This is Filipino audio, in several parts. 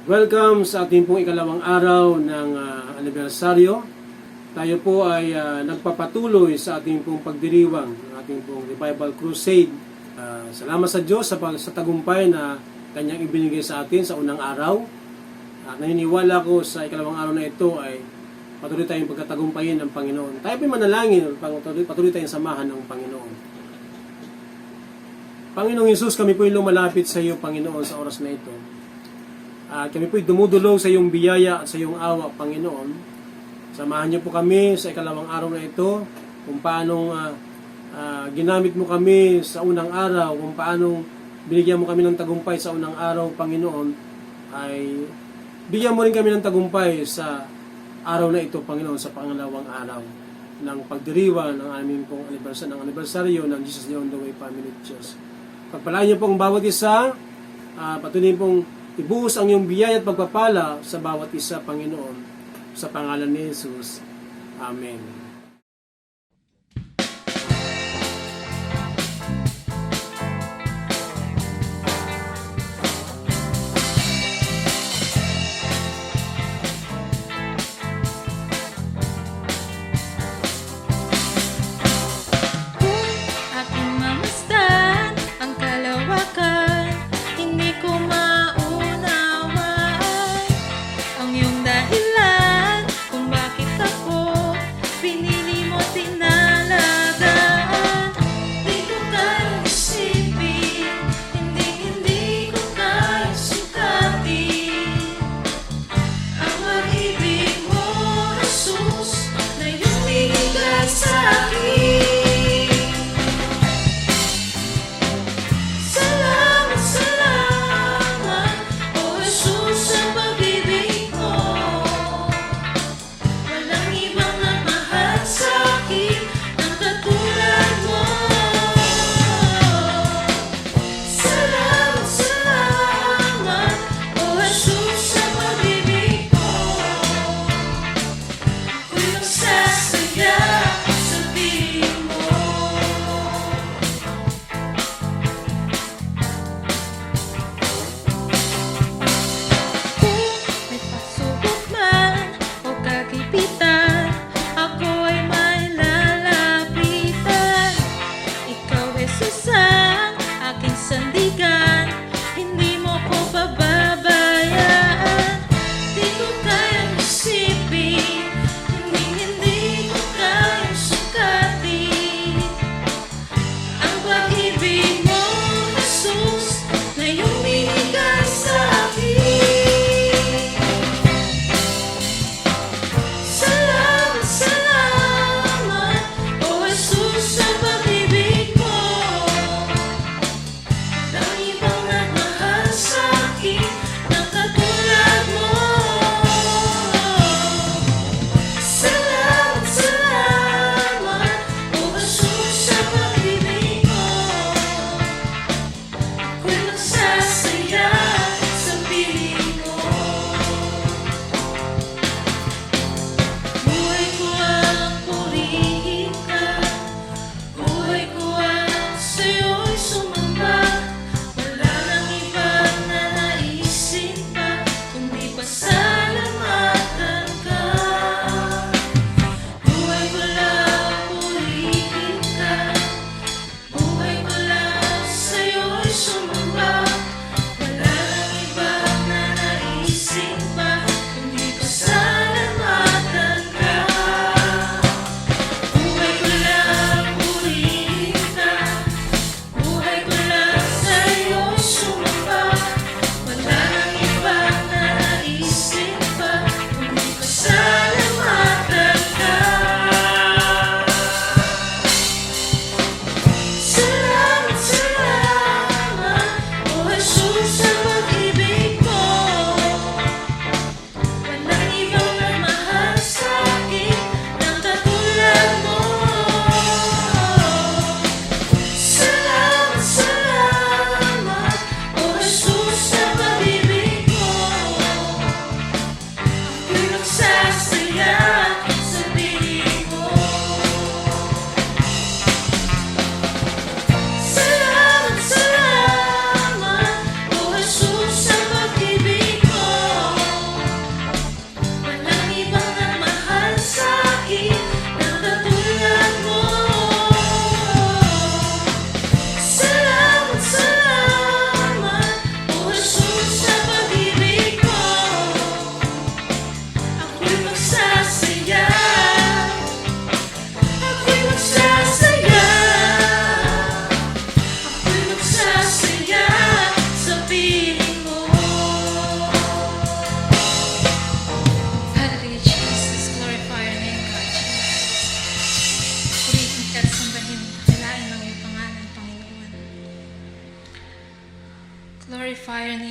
Welcome sa ating pong ikalawang araw ng anibersaryo. Tayo po ay nagpapatuloy sa ating pong pagdiriwang, ating pong Revival Crusade. Salamat sa Diyos sa tagumpay na Kanyang ibinigay sa atin sa unang araw. At naniniwala ko sa ikalawang araw na ito ay patuloy tayong pagkatagumpayin ng Panginoon. Tayo po manalangin, patuloy tayong samahan ng Panginoon. Panginoong Hesus, kami po yung lumalapit sa iyo, Panginoon, sa oras na ito. At kami po'y dumudulog sa iyong biyaya at sa iyong awa, Panginoon. Samahan niyo po kami sa ikalawang araw na ito, kung paanong ginamit mo kami sa unang araw, kung paanong binigyan mo kami ng tagumpay sa unang araw, Panginoon, ay bigyan mo rin kami ng tagumpay sa araw na ito, Panginoon, sa pangalawang araw ng pagdiriwang ng aming pong anibersaryo ng Jesus the On The Way Family Church. Pagpalain niyo pong bawat isa, patuloy pong ibuhos ang iyong biyaya at pagpapala sa bawat isa, Panginoon, sa pangalan ni Jesus. Amen. Aking mamasdan ang kalawakan, hindi ko maunawaan ang iyong dahilan kung bakit ako pinili.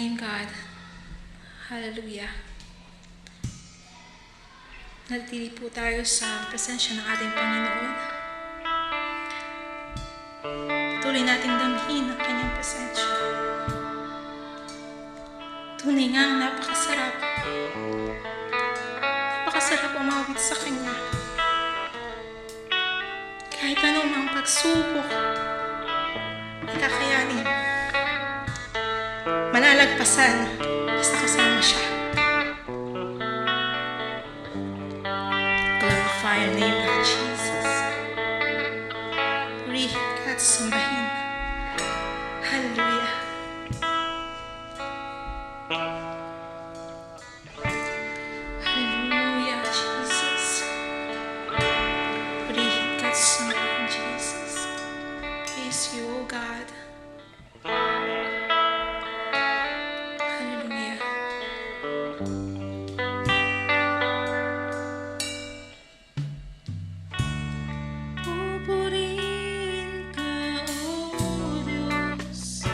name, God. Hallelujah. Natili po tayo sa presensya ng ating Panginoon. Patuloy nating damhin ang kanyang presensya. Tunay nga ang napakasarap. Napakasarap umawit sa kanya. Kahit anumang pagsubok, ay kakayanin. Malalagpasan, basta kasama siya. Glorify your name, Lord Jesus. Puri at sambahin. Hallelujah. Hallelujah, Jesus. Puri at sambahin, Jesus. Praise you, O God. Hallelujah. Pupurihin ka, O Diyos,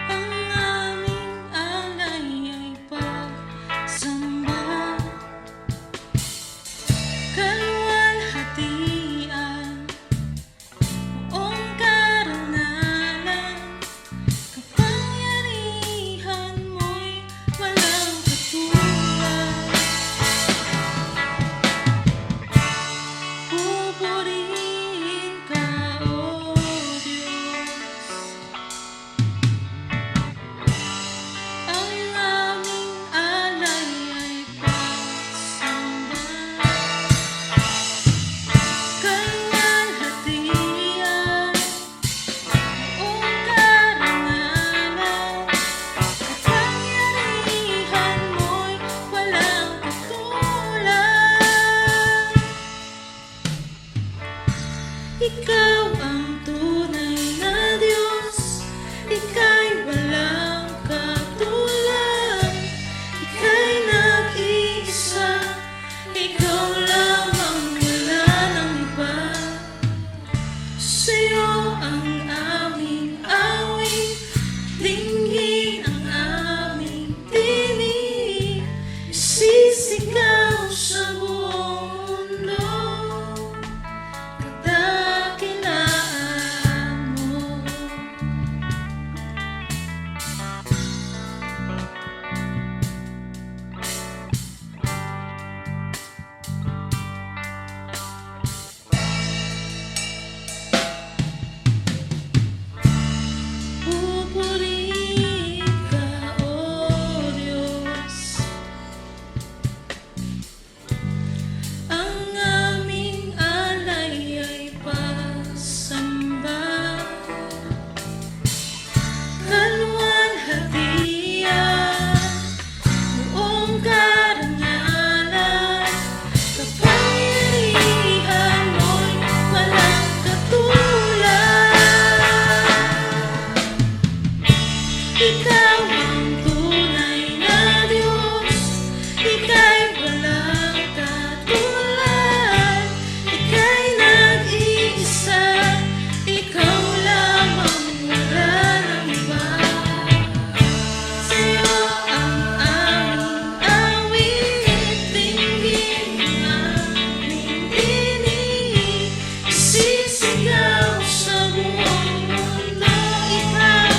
ang aming alay ay pagsamba, kaluwalhatian, buong karangalan, kapangyarihan mo'y walang katulad. Pupurihin ka, O Diyos, ang aming alay ay pagsamba, kaluwalhatian, buong karangalan, kapangyarihan mo'y walang katulad. Ikaw ang tunay na Diyos, Ika'y walang katulad, Ika'y nag-iisa, Ikaw lamang, wala nang iba. Sa'yo ang aming awit, dinggin ang aming tinig, isisigaw sa buong mundo, kadakilaan mo. Pupurihin ka, O Diyos, ang aming alay ay pagsamba, kaluwalhatian, buong karangalan, kapangyarihan mo'y walang katulad. Ikaw ang tunay na Diyos, Ika'y walang katulad, Ika'y nag-iisa, Ikaw lamang, wala nang iba. Sa'yo ang aming awit, dinggin ang aming tinig, isisigaw sa buong mundo. Ikaw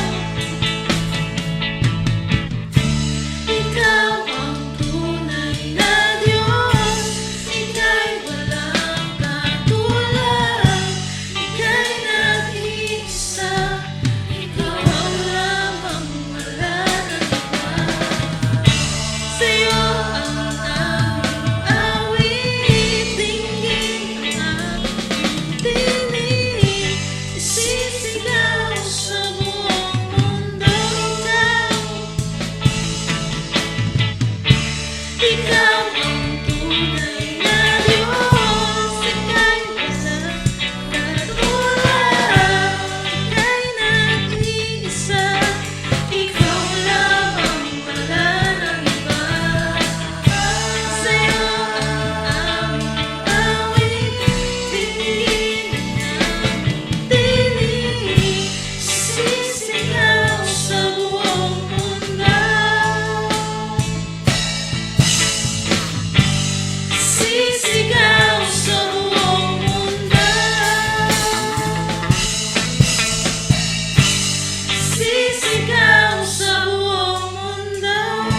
ikaw sa buong mundo,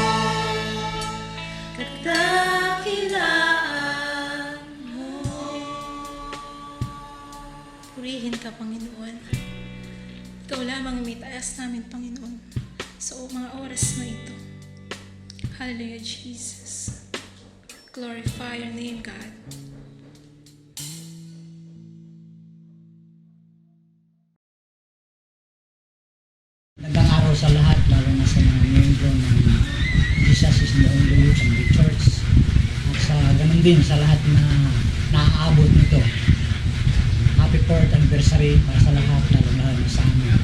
kadakilaan mo. Purihin ka, Panginoon. Ikaw lamang may taas namin, Panginoon, sa mga oras na ito. Hallelujah, Jesus. Glorify your name, God. Magandang araw sa lahat, lalo na sa mga membro ng Jesus is the Only Way Family Church. At sa ganun din sa lahat na naaabot nito. Happy 4th anniversary para sa lahat, lalo na sa amin.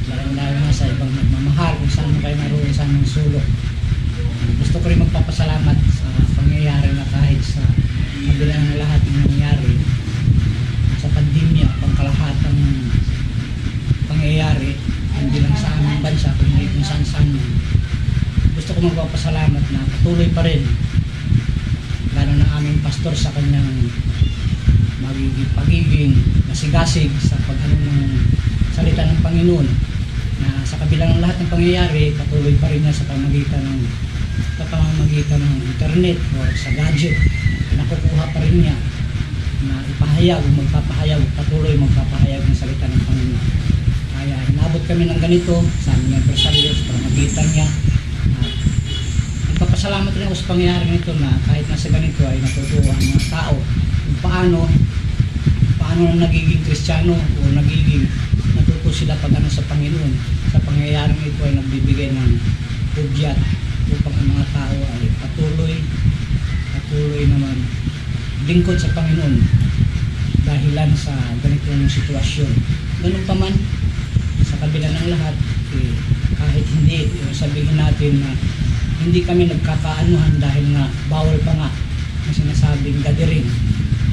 Lalo na sa ibang nagmamahal kung saan kayo naroon sa aming sulok. Gusto ko rin magpapasalamat sa pangyayari na kahit sa kabila ng lahat ng nangyayari sa pandemya, pangkalahatang pangyayari, hindi lang sa aming bansa, kundi kung saan-saan. Gusto ko magpapasalamat na patuloy pa rin, lalo ng aming pastor sa kanyang pagiging nasigasig sa pag-ano ng salita ng Panginoon, na sa kabila ng lahat ng pangyayari, patuloy pa rin niya sa pamamagitan ng internet o sa gadget, nakukuha pa rin niya na ipahayag, patuloy magpapahayag ng salita ng Panginoon. Kaya inabot kami ng ganito sa aming anniversary sa pamamagitan niya. Nagpapasalamat rin ako sa pangyayari nito na kahit nasa ganito ay natutuwa ang mga tao kung paano na nagiging Kristiyano o natuto sila pag ano sa Panginoon. Sa pangyayari nito ay nagbibigay ng hudyat upang ang mga tao ay patuloy naman lingkod sa Panginoon dahilan sa ganitong sitwasyon. Ganun pa man, sa kabila ng lahat, kahit hindi sabihin natin na hindi kami nagkakaanuhan dahil nga bawal pa nga ang sinasabing gathering,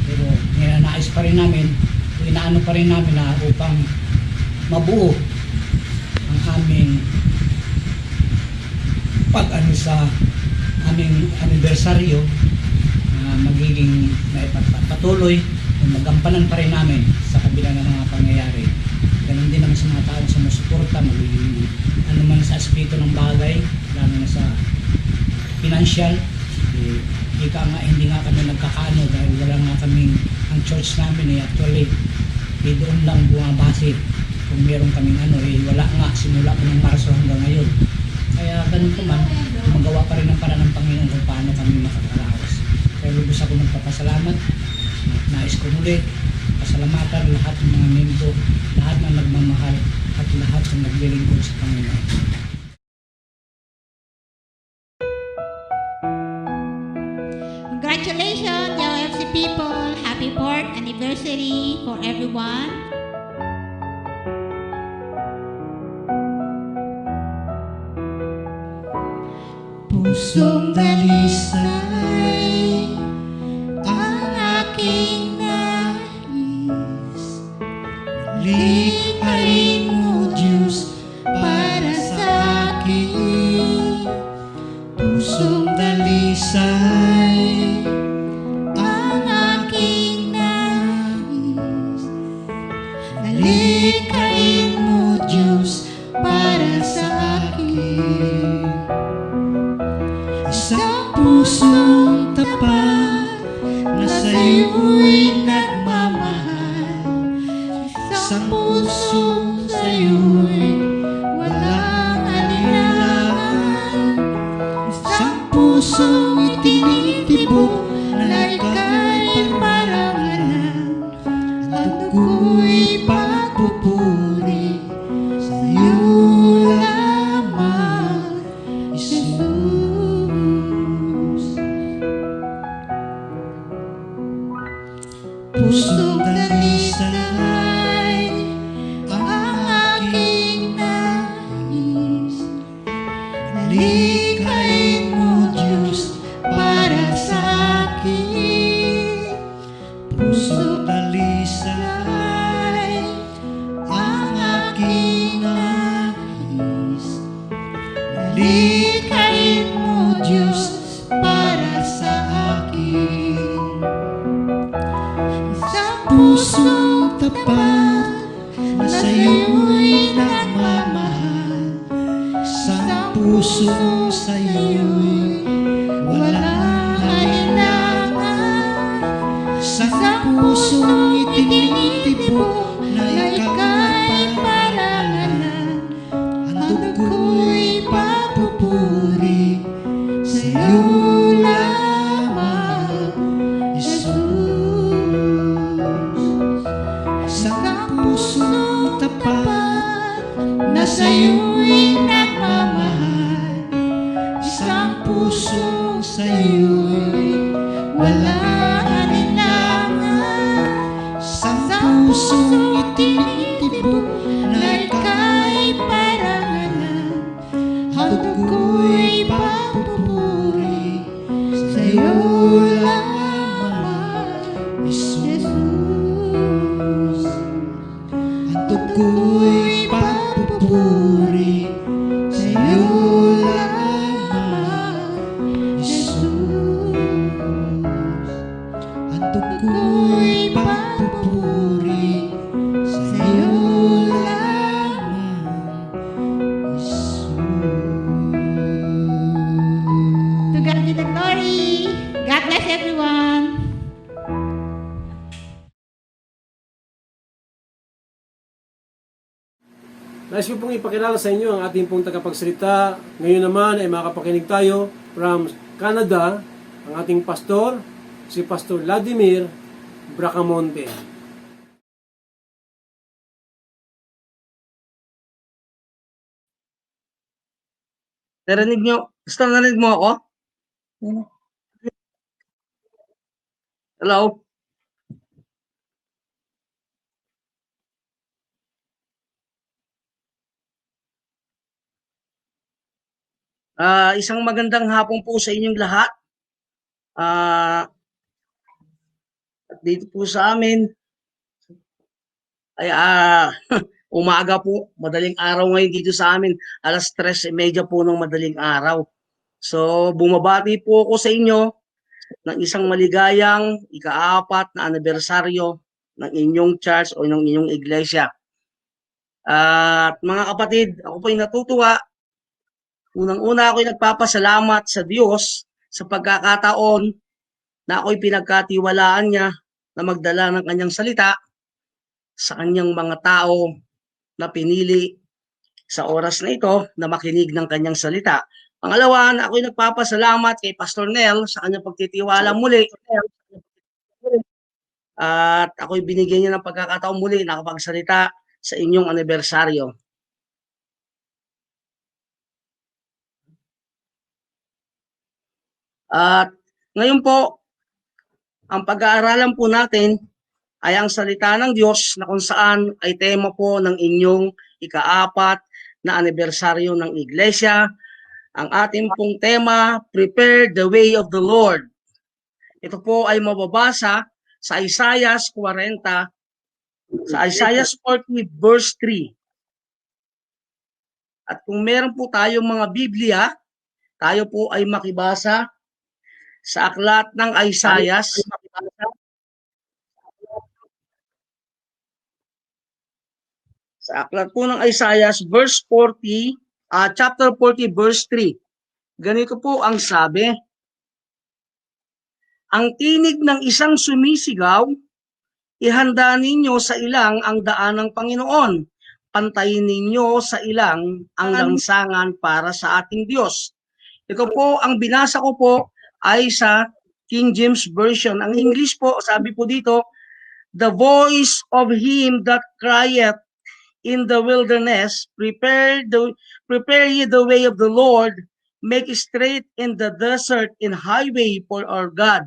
pero ninanais pa rin namin, inaano pa rin namin na upang mabuo ang aming pag-ano sa aming anibersaryo, magiging patuloy magampanan pa rin namin sa kabila ng mga pangyayari. Ganun din naman sa mga tao sumusuporta, magiging ano man sa aspeto ng bagay, lalo na sa financial. Hindi nga kami nagkakaano dahil wala nga kaming, ang church namin actually doon lang bumabase kung meron kaming wala nga simula po ng Marso hanggang ngayon. Kaya ganun po man, magawa pa rin ng paraan ng Panginoon kung paano kami makakaraos. Kaya lubos ako nagpapasalamat. Nais ko muli pasalamatan lahat ng mga membro, lahat ng nagmamahal at lahat ng naglilingkod sa Panginoon. Congratulations, YFC people! Happy 4th anniversary for everyone. Pusong dalisay ang aking nais, likhain mo Diyos para sa akin. Pusong dalisay ang aking nais, likhain mo Diyos para sa akin. Isang pusong tapat na sa'yo'y nagmamahal, isang pusong sa'yo'y walang alinlangan, isang pusong itinitibok na ika'y parangalan, at ako'y pagpupuri sa'yo lamang, Jesus. Pusong dalisay ang aking nais, likhain mo Diyos para sa akin. Pusong dalisay ang aking nais, likhain mo Diyos para sa akin. Pusong tapat na sa'yo'y nagmamahal, Sa puso sa'yo'y walang alinlangan. Sa pusong itinitibok na ika'y parangalan. Handog ko'y papupuri sa'yo lamang, Jesus. Sa pusong tapat na sa'yo'y nagmamahal. Isang pusong sa'yo'y walang alinlangan. Sa pusong itinitibok na ika'y parangalan. Handog ko'y papupuri sa'yo lamang, Jesus. Handog ko'y papupuri sa'yo lamang, Jesus. Handog ko'y papupuri sa'yo lamang, Jesus. To God be the glory. God bless everyone. Nais ko pong ipakilala sa inyo ang ating pong tagapagsalita. Ngayon naman ay makapakinig tayo from Canada, ang ating pastor, si Pastor Vladimir Bracamonte. Narinig nyo? Gusto narinig mo ako? Hello? Isang magandang hapon po sa inyong lahat. Dito po sa amin ay umaga po, madaling araw ngayon dito sa amin, 3:30 po ng madaling araw. So, bumabati po ako sa inyo ng isang maligayang ika-4 na anibersaryo ng inyong church o ng inyong iglesia. At mga kapatid, ako po ay natutuwa. Unang-una ako'y nagpapasalamat sa Diyos sa pagkakataon na ako'y pinagkatiwalaan niya na magdala ng kanyang salita sa kanyang mga tao na pinili sa oras na ito na makinig ng kanyang salita. Pangalawa, ako'y nagpapasalamat kay Pastor Nel sa kanyang pagtitiwala muli. At ako'y binigyan niya ng pagkakataon muli na nakapagsalita sa inyong anibersaryo. At ngayon po, ang pag-aaralan po natin ay ang salita ng Diyos na kung saan ay tema po ng inyong ika-4 na anibersaryo ng iglesia. Ang ating pong tema, Prepare the Way of the Lord. Ito po ay mababasa sa Isaiah 40, sa Isaiah 40 verse 3. At kung meron po tayong mga Biblia, tayo po ay makibasa sa aklat ng Isaiah. Sa aklat po ng Isaiah verse 40, chapter 40 verse 3. Ganito po ang sabi: ang tinig ng isang sumisigaw, ihanda ninyo sa ilang ang daan ng Panginoon. Pantayin ninyo sa ilang ang lansangan para sa ating Diyos. Ito po, ang binasa ko po ay sa King James Version. Ang English po, sabi po dito, the voice of him that crieth in the wilderness, prepare ye the way of the Lord, make straight in the desert in highway for our God.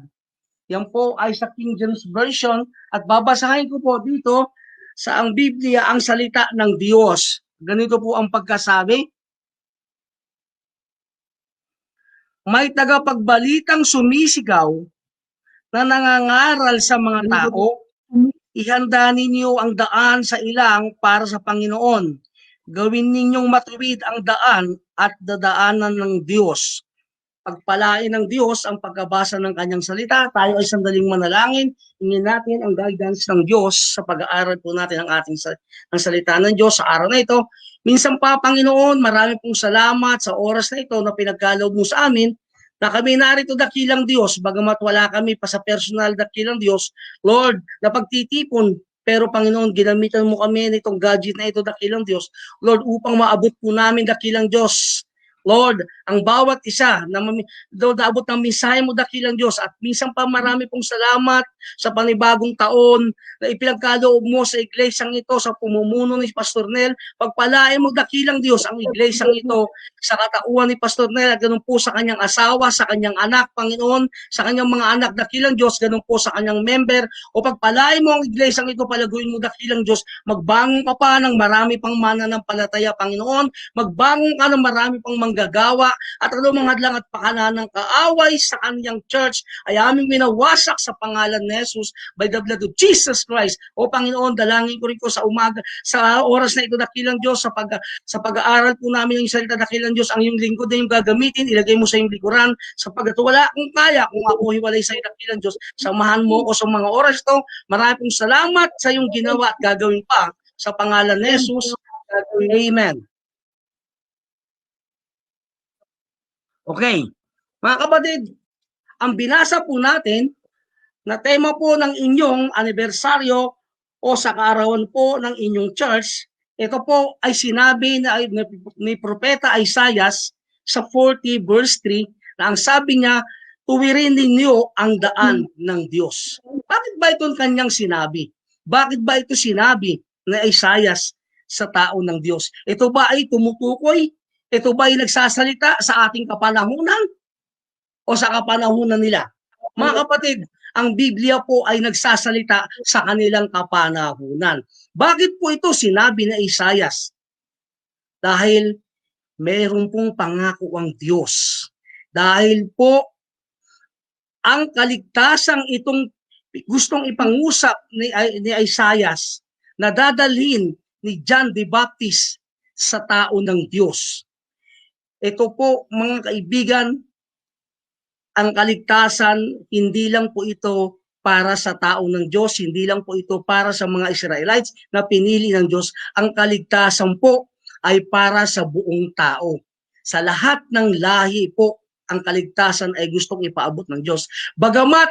Yan po ay sa King James Version at babasahin ko po dito sa ang Biblia ang salita ng Diyos. Ganito po ang pagkasabi: may tagapagbalitang sumisigaw na nangangaral sa mga tao, ihanda ninyo ang daan sa ilang para sa Panginoon. Gawin ninyong matuwid ang daan at dadaanan ng Diyos. Pagpalain ng Diyos ang pagkabasa ng kanyang salita. Tayo ay sandaling manalangin. Hingin natin ang guidance ng Diyos sa pag-aaral po natin ang ating ang salita ng Diyos sa araw na ito. Minsan pa, Panginoon, marami pong salamat sa oras na ito na pinagkaloob mo sa amin na kami narito dakilang Diyos, bagamat wala kami pa sa personal dakilang Diyos, Lord, na pagtitipon, pero Panginoon, ginamitan mo kami nitong gadget na ito dakilang Diyos, Lord, upang maabot po namin dakilang Diyos. Lord, ang bawat isa na naabot ng mensahe mo dakilang Diyos at minsan pa marami pong salamat sa panibagong taon na ipinagkaloob mo sa iglesyang ito sa pumumuno ni Pastor Nel. Pagpalain mo dakilang Diyos ang iglesyang ito sa katauhan ni Pastor Nel at ganun po sa kanyang asawa, sa kanyang anak, Panginoon, sa kanyang mga anak dakilang Diyos, ganun po sa kanyang member. O pagpalain mo ang iglesyang ito, palaguin mo dakilang Diyos, magbangon ka pa ng marami pang mananampalataya, Panginoon, magbangon ka ng marami pang manggagawa at anumang hadlang at pakanan ng kaaway sa kanyang church ay aming minawasak sa pangalan ni Jesus by the blood of Jesus Christ. O Panginoon, dalangin ko rin ko sa umaga, sa oras na ito dakilang Diyos, sa pag-aaral po namin ng salita dakilang Diyos, ang iyong lingkod na yung gagamitin, ilagay mo sa iyong likuran, sapagkat wala akong kaya kung ako hiwalay sa iyo dakilang Diyos. Samahan mo ko sa mga oras ito. Maraming salamat sa iyong ginawa at gagawin pa sa pangalan ni Jesus. Amen. Okay, mga kapatid, ang binasa po natin na tema po ng inyong anibersaryo o sa kaarawan po ng inyong church, ito po ay sinabi ni Propeta Isaias sa 40 verse 3 na ang sabi niya, tuwirin ninyo ang daan ng Diyos. Bakit ba ito kanyang sinabi? Bakit ba ito sinabi ni Isaias sa tao ng Diyos? Ito ba ay tumutukoy? Ito ba ay nagsasalita sa ating kapanahunan o sa kapanahunan nila? Mga kapatid, ang Biblia po ay nagsasalita sa kanilang kapanahunan. Bakit po ito sinabi ni Isaias? Dahil mayroon pong pangako ang Diyos. Dahil po ang kaligtasang itong gustong ipangusap ni Isaias na dadalhin ni John the Baptist sa tao ng Diyos. Ito po, mga kaibigan, ang kaligtasan, hindi lang po ito para sa tao ng Diyos, hindi lang po ito para sa mga Israelites na pinili ng Diyos. Ang kaligtasan po ay para sa buong tao. Sa lahat ng lahi po, ang kaligtasan ay gustong ipaabot ng Diyos. Bagamat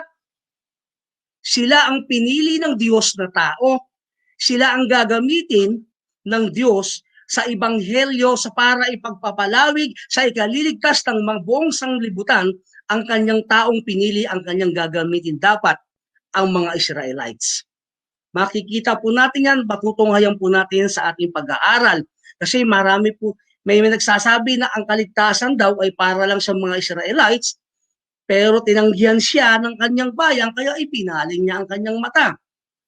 sila ang pinili ng Diyos na tao, sila ang gagamitin ng Diyos sa ebanghelyo sa para ipagpapalawig sa ikaliligtas ng mga buong sanglibutan, ang kanyang taong pinili, ang kanyang gagamitin dapat ang mga Israelites. Makikita po natin yan, patutunghayan po natin sa ating pag-aaral. Kasi marami po, may nagsasabi na ang kaligtasan daw ay para lang sa mga Israelites, pero tinanggihan siya ng kanyang bayan, kaya ipinaling niya ang kanyang mata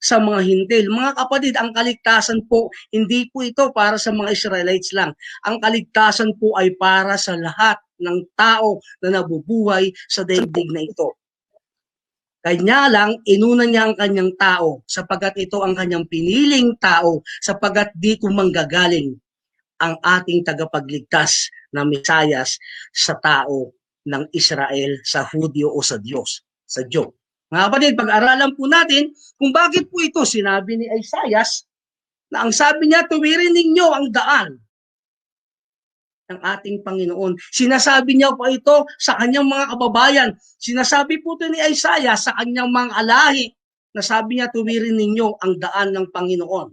sa mga hintil. Mga kapatid, ang kaligtasan po, hindi po ito para sa mga Israelites lang. Ang kaligtasan po ay para sa lahat ng tao na nabubuhay sa daigdig na ito. Kanya lang, inuna niya ang kanyang tao, sapagkat ito ang kanyang piniling tao, sapagkat dito manggagaling ang ating tagapagligtas na Mesayas sa tao ng Israel, sa Hudyo o sa Diyos, sa Diyo. Mga kapatid, pag-aralan po natin kung bakit po ito sinabi ni Isaias na ang sabi niya, tuwirin ninyo ang daan ng ating Panginoon. Sinasabi niya po ito sa kanyang mga kababayan. Sinasabi po ito ni Isaias sa kanyang mga alahi na sabi niya, tuwirin ninyo ang daan ng Panginoon.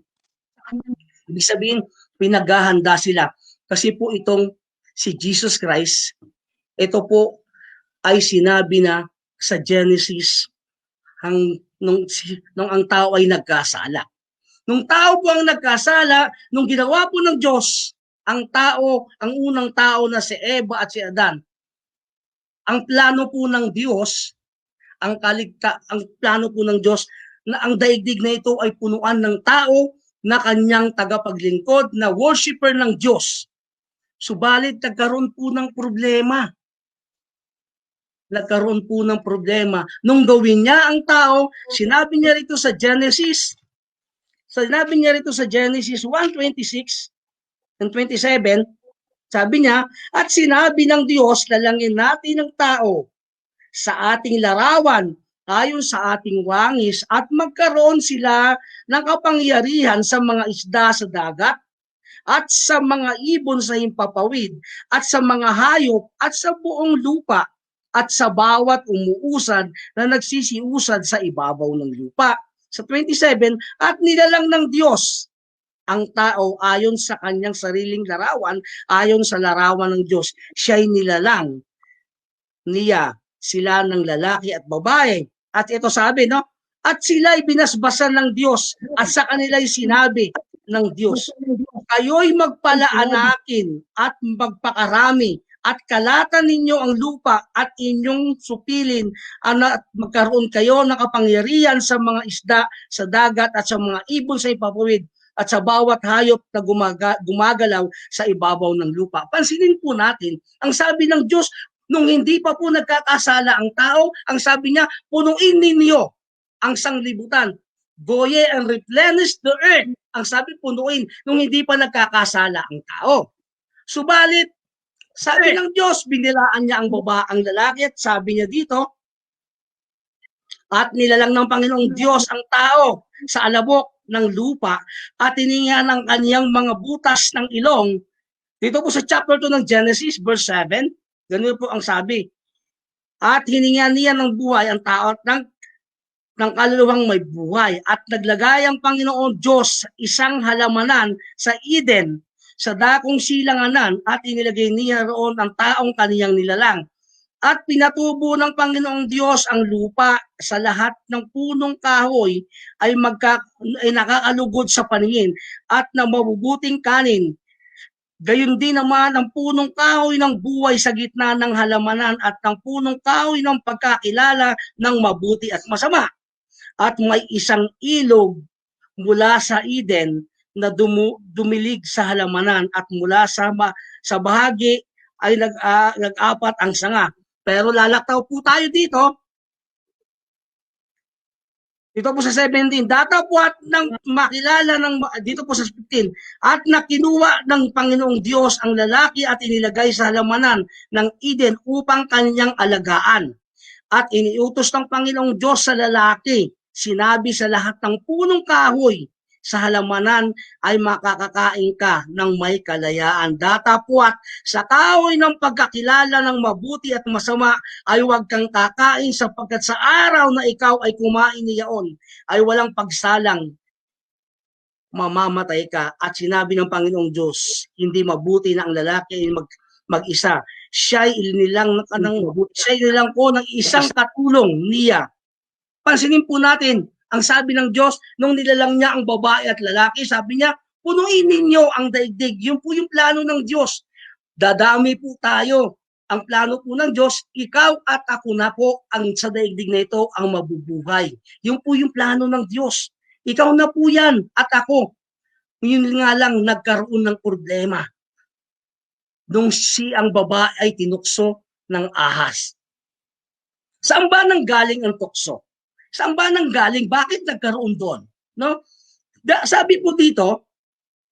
Ibig sabihin, pinaghahanda sila. Kasi po itong si Jesus Christ, ito po ay sinabi na sa Genesis nung ang tao ay nagkasala. Nung tao po ang nagkasala, nung ginawa po ng Diyos, ang unang tao na si Eva at si Adan, ang plano po ng Diyos, ang plano po ng Diyos na ang daigdig na ito ay punuan ng tao na kanyang tagapaglingkod, na worshiper ng Diyos. Subalit nagkaroon po ng problema. Nung gawin niya ang tao, sinabi niya rito sa Genesis 1:26 and 27, sabi niya, at sinabi ng Diyos, lalangin natin ang tao sa ating larawan, ayon sa ating wangis, at magkaroon sila ng kapangyarihan sa mga isda sa dagat, at sa mga ibon sa himpapawid, at sa mga hayop, at sa buong lupa, at sa bawat umuusad na nagsisiusad sa ibabaw ng lupa. Sa 27, at nilalang ng Diyos ang tao ayon sa kanyang sariling larawan, ayon sa larawan ng Diyos. Siya'y nilalang niya sila ng lalaki at babae. At ito sabi, no? At sila'y binasbasan ng Diyos at sa kanila'y sinabi ng Diyos, kayo'y magpalaanakin at magpakarami at kalatan ninyo ang lupa at inyong supilin at magkaroon kayo ng kapangyarihan sa mga isda sa dagat at sa mga ibon sa ipapawid at sa bawat hayop na gumagalaw sa ibabaw ng lupa. Pansinin po natin, ang sabi ng Diyos, nung hindi pa po nagkakasala ang tao, ang sabi niya, punuin ninyo ang sanglibutan. Go ye and replenish the earth. Ang sabi, punuin, nung hindi pa nagkakasala ang tao. Subalit, sabi ng Diyos, binilaan niya ang lalaki at sabi niya dito, at nilalang ng Panginoong Diyos ang tao sa alabok ng lupa at hininga ng kaniyang mga butas ng ilong. Dito po sa chapter 2 ng Genesis, verse 7, ganun po ang sabi. At hininga niya ng buhay ang tao at ng kaluluwang may buhay. At naglagay ang Panginoon Diyos isang halamanan sa Eden, sa dakong silanganan, at inilagay niya roon ang taong kaniyang nilalang. At pinatubo ng Panginoong Diyos ang lupa sa lahat ng punong kahoy ay nakakalugod sa paningin at na mabubuting kanin. Gayon din naman ang punong kahoy ng buhay sa gitna ng halamanan at ng punong kahoy ng pagkakilala ng mabuti at masama. At may isang ilog mula sa Eden na dumilig sa halamanan at mula sa bahagi ay nag-apat ang sanga. Pero lalaktaw po tayo dito. Dito po sa 17, datapwat ng makilala dito po sa 15, at nakinuha ng Panginoong Diyos ang lalaki at inilagay sa halamanan ng Eden upang kanyang alagaan. At iniutos ng Panginoong Diyos sa lalaki, sinabi sa lahat ng punong kahoy sa halamanan ay makakakain ka ng may kalayaan. Datapwat sa kahoy ng pagkakilala ng mabuti at masama ay huwag kang kakain sapagkat sa araw na ikaw ay kumain niyaon ay walang pagsalang, mamamatay ka. At sinabi ng Panginoong Diyos, hindi mabuti na ang lalaki ay mag-isa. Siya'y inilang ko ng isang katulong niya. Pansinin po natin, ang sabi ng Diyos, nung nilalang niya ang babae at lalaki, sabi niya, punuin ninyo ang daigdig. Yun po yung plano ng Diyos. Dadami po tayo. Ang plano po ng Diyos, ikaw at ako na po ang sa daigdig na ito ang mabubuhay. Yun po yung plano ng Diyos. Ikaw na po yan at ako. Yun nga lang nagkaroon ng problema. Nung ang babae ay tinukso ng ahas. Saan ba nanggaling ang tukso? Saan ba nanggaling? Bakit nagkaroon doon? No? Sabi po dito,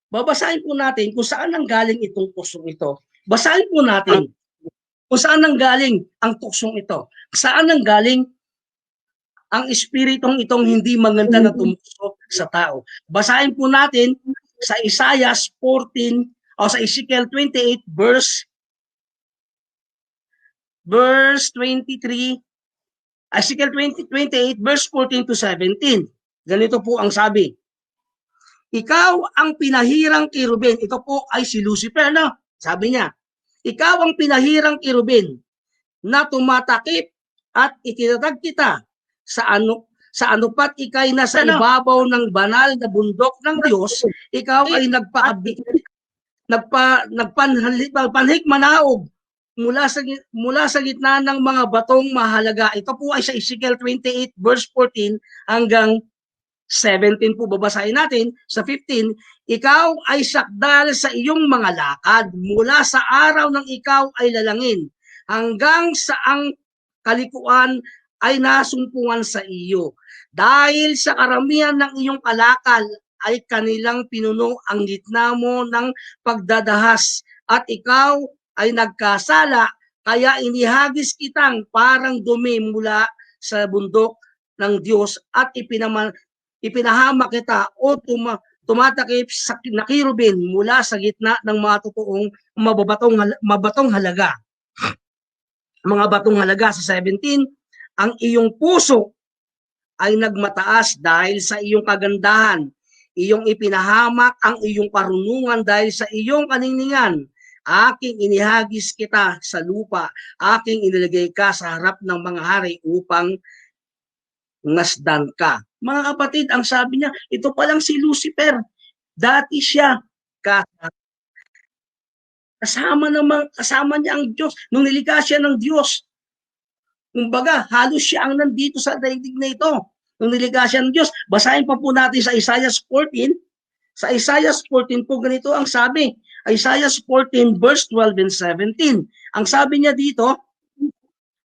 babasahin po natin kung saan nanggaling itong tuksong ito. Basahin po natin kung saan nanggaling ang tuksong ito. Saan nanggaling ang espiritong itong hindi maganda na tumusok sa tao. Basahin po natin sa Isaiah 14 o sa Ezekiel 28 verse 23, Ezekiel 28 verse 14 to 17. Ganito po ang sabi. Ikaw ang pinahirang kirubin. Ito po ay si Lucifer, no? Sabi niya, ikaw ang pinahirang kirubin na tumatakip at itinatag kita sa anupat ikay nasa ibabaw ng banal na bundok ng Diyos. Ikaw ay nagpanhik manaog mula sa gitna ng mga batong mahalaga. Ito po ay sa Ezekiel 28 verse 14 hanggang 17 po babasahin natin. Sa 15, ikaw ay sakdal sa iyong mga lakad mula sa araw ng ikaw ay lalangin hanggang sa ang kalikuan ay nasumpungan sa iyo. Dahil sa karamihan ng iyong kalakal ay kanilang pinuno ang gitna mo ng pagdadahas at ikaw ay nagkasala, kaya inihagis kitang parang dumi mula sa bundok ng Diyos at ipinahama kita o tumatakip na kirubin mula sa gitna ng mga totoong mabatong halaga. Mga batong halaga sa 17, ang iyong puso ay nagmataas dahil sa iyong kagandahan. Iyong ipinahamak ang iyong karunungan dahil sa iyong kaningningan. Aking inihagis kita sa lupa, aking inilagay ka sa harap ng mga hari upang nasdan ka. Mga kapatid, ang sabi niya, ito palang si Lucifer. Dati siya kasama niya ang Diyos. Nung nilikha siya ng Diyos, kumbaga, halos siya ang nandito sa daigdig na ito. Nung nilikha siya ng Diyos, basahin pa po natin sa Isaiah 14. Sa Isaiah 14 po, ganito ang sabi. Isaiah 14 verse 12 and 17. Ang sabi niya dito,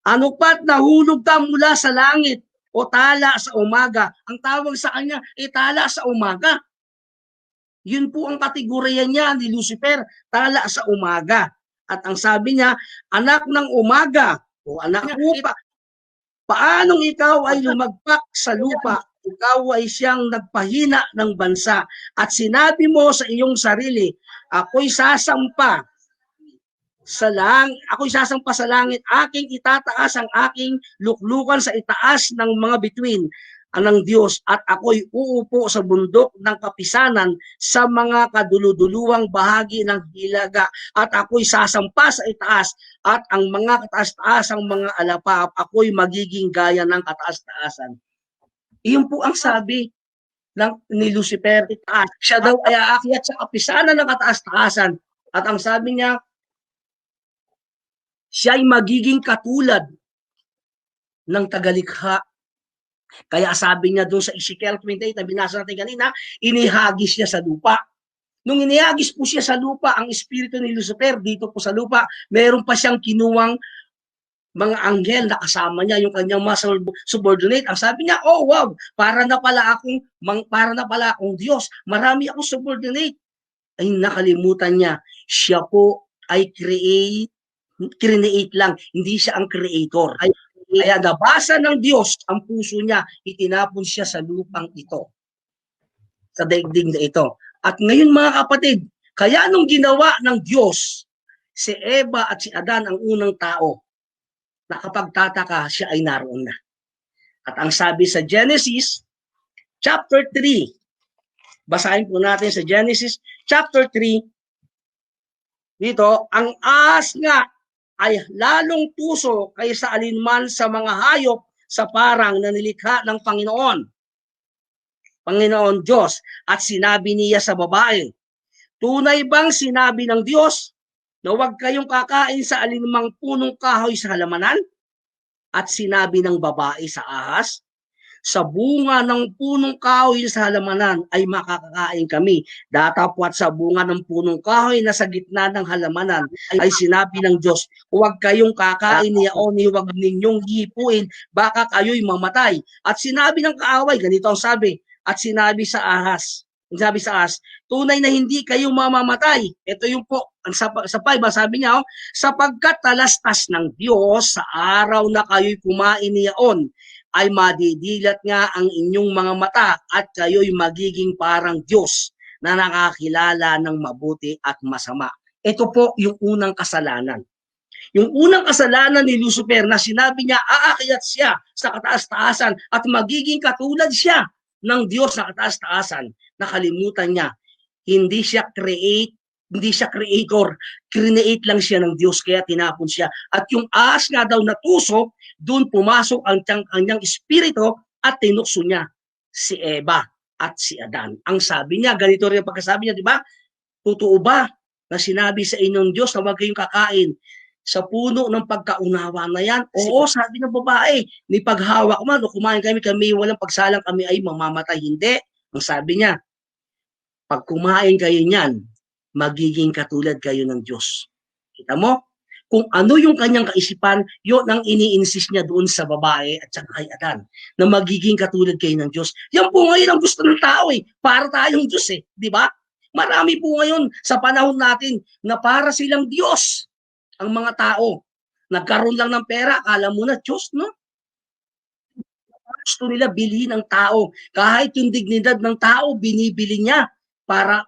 ano pa't nahulog ka mula sa langit o tala sa umaga. Ang tawag sa kanya, tala sa umaga. Yun po ang kategorya niya ni Lucifer, tala sa umaga. At ang sabi niya, anak ng umaga o anak lupa, paanong ikaw ay lumagpak sa lupa? Ikaw ay siyang nagpahina ng bansa. At sinabi mo sa iyong sarili, ako'y sasampa sa langit, aking itataas ang aking luklukan sa itaas ng mga bituin ng Diyos, at ako'y uupo sa bundok ng kapisanan sa mga kaduluduluwang bahagi ng hilaga, at ako'y sasampa sa itaas, at ang mga kataas-taasang mga alapap, ako'y magiging gaya ng kataas-taasan. Iyon po ang sabi ni Lucifer, itaas. Siya daw ay aakyat sa kapisanan ng kataas-taasan, at ang sabi niya, siya ay magiging katulad ng tagalikha. Kaya sabi niya doon sa Ezekiel 28 na binasa natin kanina, inihagis niya sa lupa. Nung inihagis po siya sa lupa, ang espiritu ni Lucifer dito po sa lupa, meron pa siyang kinuwang mga anghel na kasama niya, yung kanyang mga subordinate. Ang sabi niya, oh wow, para na pala akong Diyos. Marami akong subordinate. Ay nakalimutan niya, siya po ay create lang, hindi siya ang creator. Kaya nabasa ng Diyos ang puso niya, itinapon siya sa lupang ito, sa daigdig na ito. At ngayon mga kapatid, kaya nung ginawa ng Diyos si Eva at si Adan ang unang tao, nakapagtataka siya ay naroon na. At ang sabi sa Genesis chapter 3, basahin po natin sa Genesis chapter 3, dito, ang ahas nga ay lalong tuso kaysa alinman sa mga hayop sa parang na nilikha ng Panginoon Diyos. At sinabi niya sa babae, tunay bang sinabi ng Diyos na huwag kayong kakain sa alinmang punong kahoy sa halamanan? At sinabi ng babae sa ahas, sa bunga ng punong kahoy sa halamanan ay makakakain kami. Datapwat sa bunga ng punong kahoy na sa gitna ng halamanan ay sinabi ng Diyos, huwag kayong kakain niyaon, huwag ninyong hipuin, baka kayo'y mamatay. At sinabi ng kaaway, ganito ang sabi, at sinabi sa ahas, tunay na hindi kayo mamamatay. Ito yung po, sa 5, sabi niya, sapagkat talastas ng Diyos sa araw na kayo'y kumain niyaon, ay madidilat nga ang inyong mga mata at kayo'y magiging parang Diyos na nakakilala ng mabuti at masama. Ito po yung unang kasalanan. Yung unang kasalanan ni Lucifer na sinabi niya, aakyat siya sa kataas-taasan at magiging katulad siya ng Diyos na kataas-taasan. Nakalimutan niya, hindi siya creator, create lang siya ng Diyos, kaya tinapon siya. At yung ahas nga daw natusok, doon pumasok ang kanyang espiritu at tinukso niya si Eva at si Adan. Ang sabi niya, ganito rin ang pagkasabi niya, di ba? Totoo ba na sinabi sa inyong Diyos na huwag kayong kakain sa puno ng pagkaunawa na yan? Oo, sabi ng babae, ni paghawak man o kumain kami, walang pagsalang, kami ay mamamatay. Hindi. Ang sabi niya, pag kumain kayo niyan, magiging katulad kayo ng Diyos. Kita mo? Kung ano yung kanyang kaisipan, yun ang ini-insist niya doon sa babae at saka kay Adan, na magiging katulad kayo ng Diyos. Yan po ngayon ang gusto ng tao para tayong Diyos di ba? Marami po ngayon sa panahon natin na para silang Diyos ang mga tao. Nagkaroon lang ng pera, akala mo na Diyos, no? Gusto nila bilhin ng tao. Kahit yung dignidad ng tao, binibili niya. para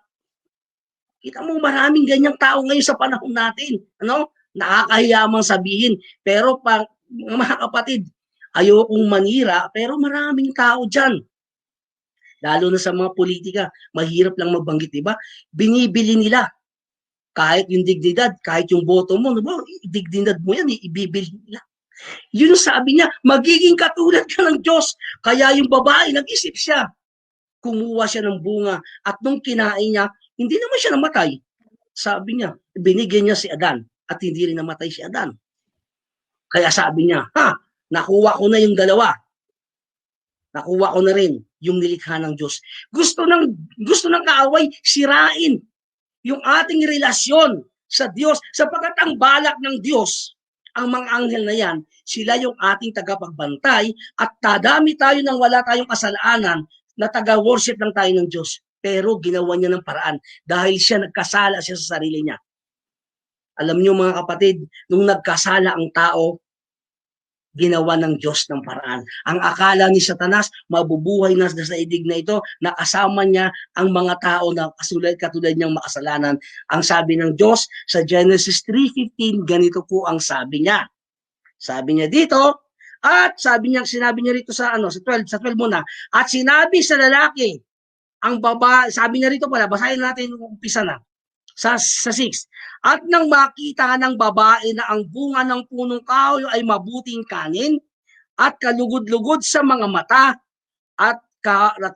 kita mo maraming ganyang tao ngayon sa panahon natin. Ano? Nakakahiya mang sabihin. Pero mga kapatid, ayokong manira, pero maraming tao dyan. Lalo na sa mga politika, mahirap lang magbanggit, diba? Binibili nila. Kahit yung dignidad, kahit yung boto mo, diba? Dignidad mo yan, ibibili nila. Yun sabi niya, magiging katulad ka ng Diyos. Kaya yung babae, nag-isip siya. Kumuha siya ng bunga. At nung kinain niya, hindi naman siya namatay. Sabi niya, binigyan niya si Adan at hindi rin namatay si Adan. Kaya sabi niya, nakuha ko na yung dalawa. Nakuha ko na rin yung nilikha ng Diyos. Gusto ng kaaway, sirain yung ating relasyon sa Diyos. Sapagkat ang balak ng Diyos, ang mga anghel na yan, sila yung ating tagapagbantay at tadami tayo nang wala tayong kasalanan na taga-worship lang tayo ng Diyos. Pero ginawa niya ng paraan dahil siya nagkasala siya sa sarili niya. Alam niyo mga kapatid, nung nagkasala ang tao, ginawa ng Diyos ng paraan. Ang akala ni Satanas, mabubuhay na sa daigdig na ito, na kasama niya ang mga tao na katulad niyang makasalanan. Ang sabi ng Diyos sa Genesis 3:15, ganito po ang sabi niya. Sabi niya dito, at sinabi niya rito sa 12 muna, at sinabi sa lalaki, ang babae, sabi niya rito pala, basahin natin yung umpisa na, sa 6. At nang makita ng babae na ang bunga ng punong kahoy ay mabuting kanin at kalugod-lugod sa mga mata at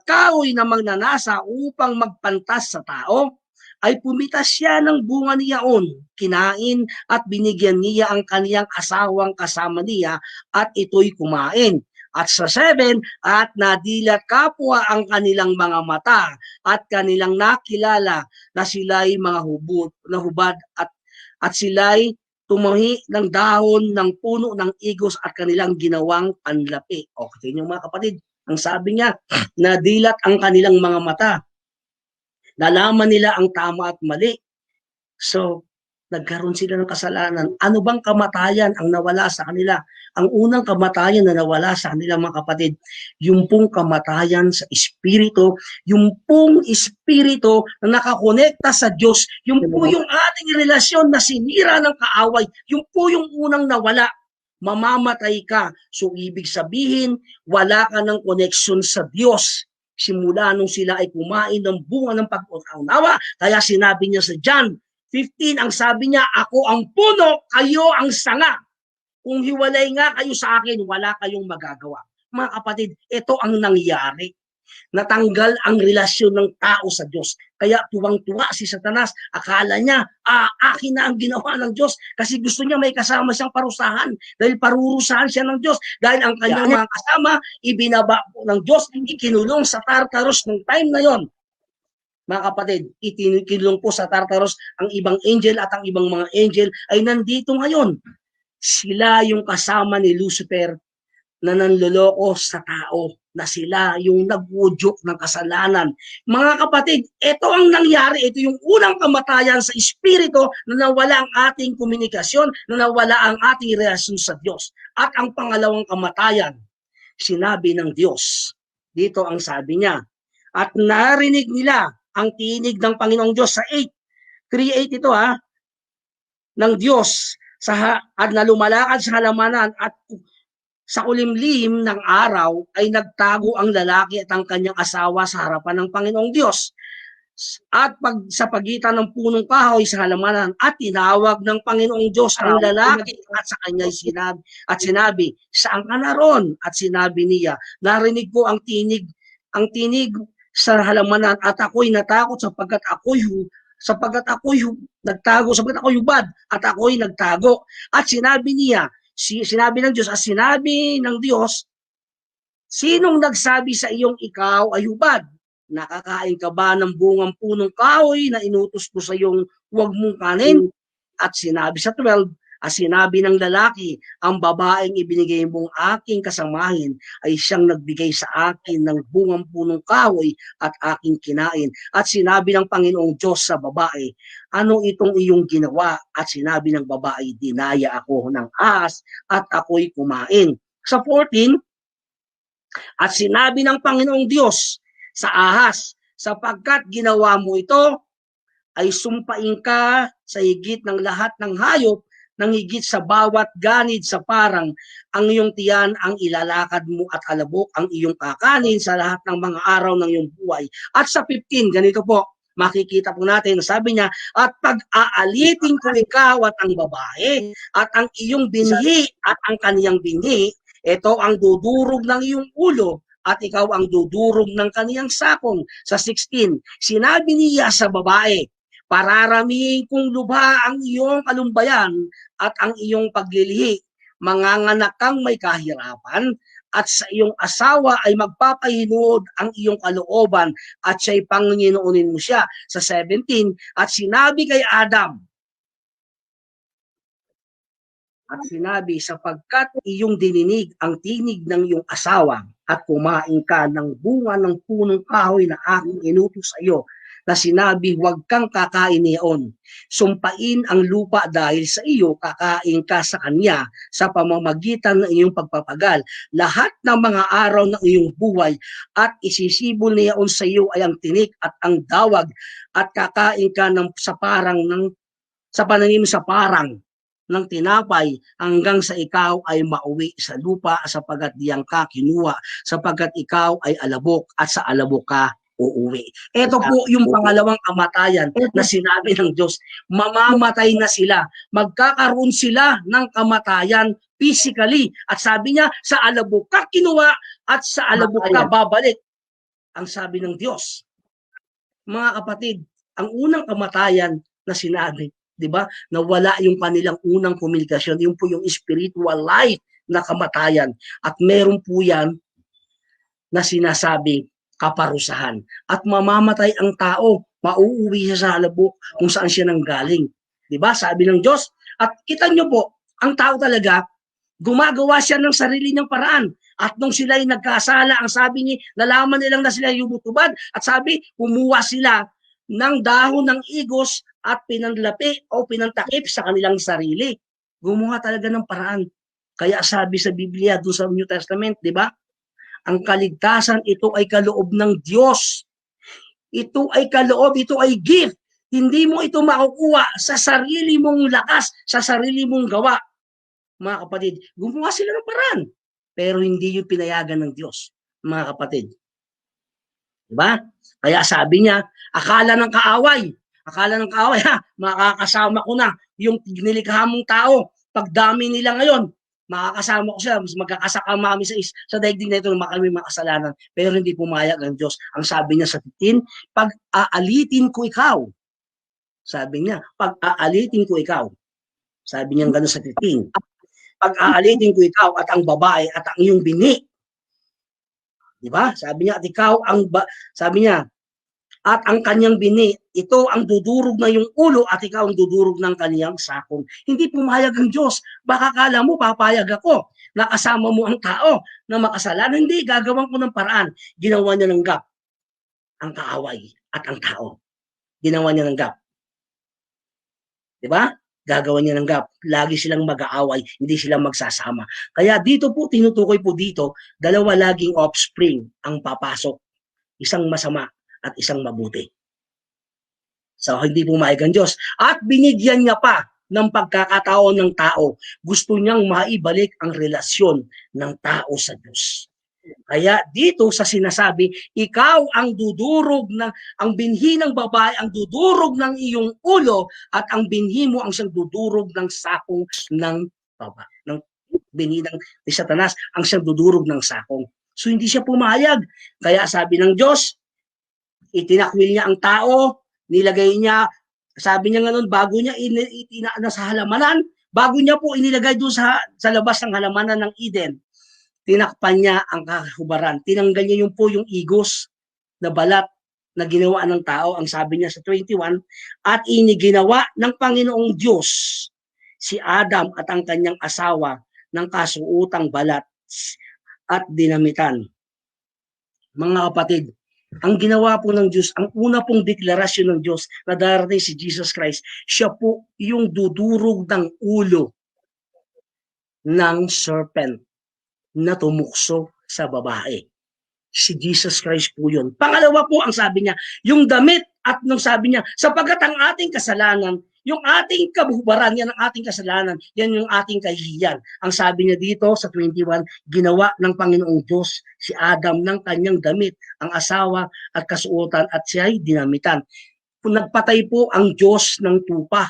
kahoy na magnanasa upang magpantas sa tao, ay pumitas siya ng bunga niyaon, kinain at binigyan niya ang kaniyang asawang kasama niya at ito'y kumain. At sa 7, at nadilat kapwa ang kanilang mga mata at kanilang nakilala na sila'y mga hubad at sila'y tumahi ng dahon ng puno ng igos at kanilang ginawang panlapi. Okay, yung mga kapatid, ang sabi niya, nadilat ang kanilang mga mata. Nalaman nila ang tama at mali. So, nagkaroon sila ng kasalanan. Ano bang kamatayan ang nawala sa kanila? Ang unang kamatayan na nawala sa kanila mga kapatid, yung pong kamatayan sa espiritu, yung pong espiritu na nakakonekta sa Diyos, yung po yung ating relasyon na sinira ng kaaway, yung po yung unang nawala. Mamamatay ka. So, ibig sabihin, wala ka ng connection sa Diyos. Simula nung sila ay kumain ng bunga ng pag-unawa, kaya sinabi niya sa John 15, ang sabi niya, ako ang puno, kayo ang sanga. Kung hiwalay nga kayo sa akin, wala kayong magagawa. Mga kapatid, ito ang nangyari. Natanggal ang relasyon ng tao sa Diyos. Kaya tuwang-tuwa si Satanas. Akala niya, akin na ang ginawa ng Diyos. Kasi gusto niya may kasama siyang parusahan. Dahil parurusahan siya ng Diyos. Dahil ang kanyang mga kasama, ibinaba po ng Diyos, ikinulong sa Tartarus ng time na yon. Mga kapatid, itinulong po sa Tartarus ang ibang angel at ang ibang mga angel ay nandito ngayon. Sila yung kasama ni Lucifer na nanloloko sa tao, na sila yung nag-udyok ng kasalanan. Mga kapatid, ito ang nangyari, ito yung unang kamatayan sa espiritu na nawala ang ating komunikasyon, na nawala ang ating relasyon sa Diyos. At ang pangalawang kamatayan, sinabi ng Diyos. Dito ang sabi niya, at narinig nila ang tinig ng Panginoong Diyos sa 8. 3:8 ito ng Diyos at na lumalakad sa halamanan at sa kulimlim ng araw ay nagtago ang lalaki at ang kanyang asawa sa harapan ng Panginoong Diyos. At sa pagitan ng punong kahoy sa halamanan at tinawag ng Panginoong Diyos ang lalaki at sa kanya sinabi, saan ka naroon? At sinabi niya, narinig ko ang tinig sa halamanan at ako'y natakot sapagkat ako'y hubad at ako'y nagtago. At sinabi ng Diyos, sinabi ng Diyos, sinong nagsabi sa iyong ikaw ay hubad? Nakakain ka ba ng bungang punong kahoy na inutos ko sa iyong huwag mong kanin? At sinabi sa 12, sinabi ng lalaki, ang babaeng ibinigay mong aking kasamahin ay siyang nagbigay sa akin ng bungang punong kahoy at aking kinain. At sinabi ng Panginoong Diyos sa babae, ano itong iyong ginawa? At sinabi ng babae, dinaya ako ng ahas at ako'y kumain. Sa 14, at sinabi ng Panginoong Diyos sa ahas, sapagkat ginawa mo ito, ay sumpain ka sa higit ng lahat ng hayop, ng higit sa bawat ganid sa parang, ang iyong tiyan ang ilalakad mo at alabok ang iyong kakanin sa lahat ng mga araw ng iyong buhay. At sa 15, ganito po, makikita po natin, sabi niya, at pag-aalitin ko ikaw at ang babae, at ang iyong binhi at ang kaniyang binhi, ito ang dudurog ng iyong ulo, at ikaw ang dudurog ng kaniyang sakong. Sa 16, sinabi niya sa babae, pararamihin kong lubha ang iyong kalumbayan at ang iyong paglilihi. Manganganak kang may kahirapan at sa iyong asawa ay magpapahinood ang iyong kalooban at siya'y Panginoonin mo siya. Sa 17, at sinabi kay Adam, at sinabi, sapagkat iyong dininig ang tinig ng iyong asawa at kumain ka ng bunga ng punong kahoy na aking inutos sa iyo, na sinabi, huwag kang kakain niyon. Sumpain ang lupa dahil sa iyo, kakain ka sa kanya sa pamamagitan ng iyong pagpapagal. Lahat ng mga araw ng iyong buhay at isisibol niyaon sa iyo ay ang tinik at ang dawag, at kakain ka sa pananim sa parang ng tinapay hanggang sa ikaw ay mauwi sa lupa, sapagkat diyang ka kinuha, sapagkat ikaw ay alabok at sa alabok ka uuwi. Ito po yung pangalawang kamatayan na sinabi ng Diyos. Mamamatay na sila. Magkakaroon sila ng kamatayan physically. At sabi niya, sa alabok ka kinuha at sa alabok ka babalik. Ang sabi ng Diyos. Mga kapatid, ang unang kamatayan na sinabi, di ba? Nawala yung kanilang unang komunikasyon. Yung po yung spiritual life na kamatayan. At meron po yan na sinasabi kaparusahan. At mamamatay ang tao, mauuwi siya sa alabok kung saan siya nanggaling. Di ba? Sabi ng Diyos. At kita nyo po, ang tao talaga, gumagawa siya ng sarili niyang paraan. At nung sila'y nagkasala, ang sabi niya, nalaman nilang na sila yumutubad. At sabi, kumuha sila ng dahon ng igos at pinanlapi o pinantakip sa kanilang sarili. Gumawa talaga ng paraan. Kaya sabi sa Biblia, doon sa New Testament, di ba? Ang kaligtasan, ito ay kaloob ng Diyos. Ito ay kaloob, ito ay gift. Hindi mo ito makukuha sa sarili mong lakas, sa sarili mong gawa. Mga kapatid, gumawa sila ng paraan. Pero hindi yung pinayagan ng Diyos, mga kapatid. Diba? Kaya sabi niya, akala ng kaaway, ha, makakasama ko na yung nilikha mong tao. Pagdami nila ngayon, makakasama ko sila, mas magkakasakama kami sa daigdig na ito na kami makasalanan. Pero hindi pumayag ang Diyos. Ang sabi niya sa 15, pag-aalitin ko ikaw. Sabi niya, pag-aalitin ko ikaw. Sabi niya gano'n sa 15. Pag-aalitin ko ikaw at ang babae at ang iyong bini. Diba? Sabi niya, at ikaw sabi niya, at ang kanyang bini, ito ang dudurog na yung ulo at ikaw ang dudurog ng kanyang sakong. Hindi pumayag ang Diyos. Baka kala mo, papayag ako. Nakasama mo ang tao na makasalanan. Hindi, gagawin ko ng paraan. Ginawa niya ng gap ang kaaway at ang tao. Ginawa niya ng gap. Diba? Gagawa niya ng gap. Lagi silang mag-aaway, hindi silang magsasama. Kaya dito po, tinutukoy po dito, dalawa laging offspring ang papasok. Isang masama at isang mabuti. So, hindi pumayag ang Diyos. At binigyan niya pa ng pagkakataon ng tao. Gusto niyang maibalik ang relasyon ng tao sa Diyos. Kaya dito sa sinasabi, ikaw ang dudurog ang binhi ng babae, ang dudurog ng iyong ulo, at ang binhi mo ang siyang dudurog ng sakong ng baba. Ng binhi ni Satanas, ang siyang dudurog ng sakong. So, hindi siya pumayag. Kaya sabi ng Diyos, itinakwil niya ang tao, nilagay niya, sabi niya nga nun, bago niya sa halamanan, bago niya po inilagay doon sa labas ng halamanan ng Eden, tinakpan niya ang kahubaran. Tinanggal niya yung igos na balat na ginawa ng tao, ang sabi niya sa 21, at iniginawa ng Panginoong Diyos si Adam at ang kanyang asawa ng kasuotang balat at dinamitan. Mga kapatid, ang ginawa po ng Diyos, ang una pong deklarasyon ng Diyos na darating si Jesus Christ, siya po yung dudurog ng ulo ng serpent na tumukso sa babae. si Jesus Christ po yun. Pangalawa po, ang sabi niya, yung damit at nung sabi niya, sapagkat ang ating kasalanan, yung ating kabuhubaran, yan ang ating kasalanan, yan yung ating kahihiyan. Ang sabi niya dito sa 21, ginawa ng Panginoong Diyos si Adam ng kanyang damit, ang asawa at kasuotan at siya ay dinamitan. Nagpatay po ang Diyos ng tupa.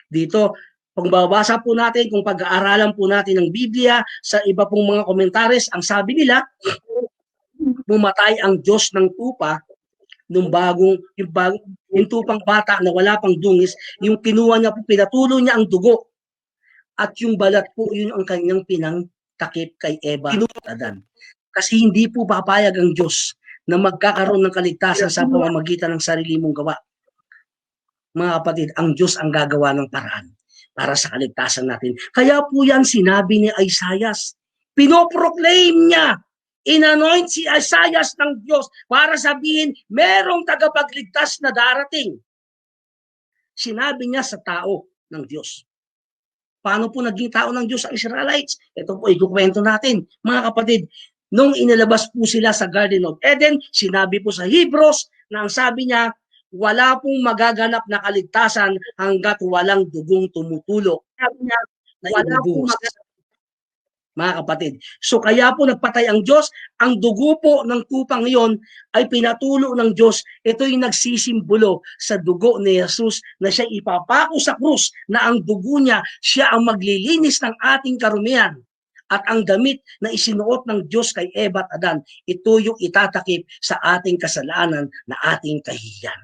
Dito, kung babasa po natin, kung pag-aaralan po natin ng Biblia, sa iba pong mga komentaris, ang sabi nila, pumatay ang Diyos ng tupa nung yung tupang bata na wala pang dungis, yung kinuha niya po, pinatulo niya ang dugo. At yung balat po, yun ang kanyang pinangtakip kay Eva at Adan. Kasi hindi po papayag ang Diyos na magkakaroon ng kaligtasan sa pamamagitan ng sarili mong gawa. Mga kapatid, ang Diyos ang gagawa ng paraan para sa kaligtasan natin. Kaya po yan sinabi ni Isaias. Pinoproclaim niya, inanoint si Isaias ng Diyos para sabihin, merong tagapagligtas na darating. Sinabi niya sa tao ng Diyos. Paano po naging tao ng Diyos ang Israelites? Ito po, ikukwento natin. Mga kapatid, nung inilabas po sila sa Garden of Eden, sinabi po sa Hebrews na ang sabi niya, wala pong magaganap na kaligtasan hanggat walang dugong tumutulo. Sabi niya, wala pong mga kapatid. So kaya po nagpatay ang Diyos, ang dugo po ng tupang iyon ay pinatulo ng Diyos. Ito'y nagsisimbolo sa dugo ni Jesus na siya ipapako sa krus na ang dugo niya, siya ang maglilinis ng ating karumihan. At ang damit na isinuot ng Diyos kay Eva at Adan, ito yung itatakip sa ating kasalanan na ating kahihiyan.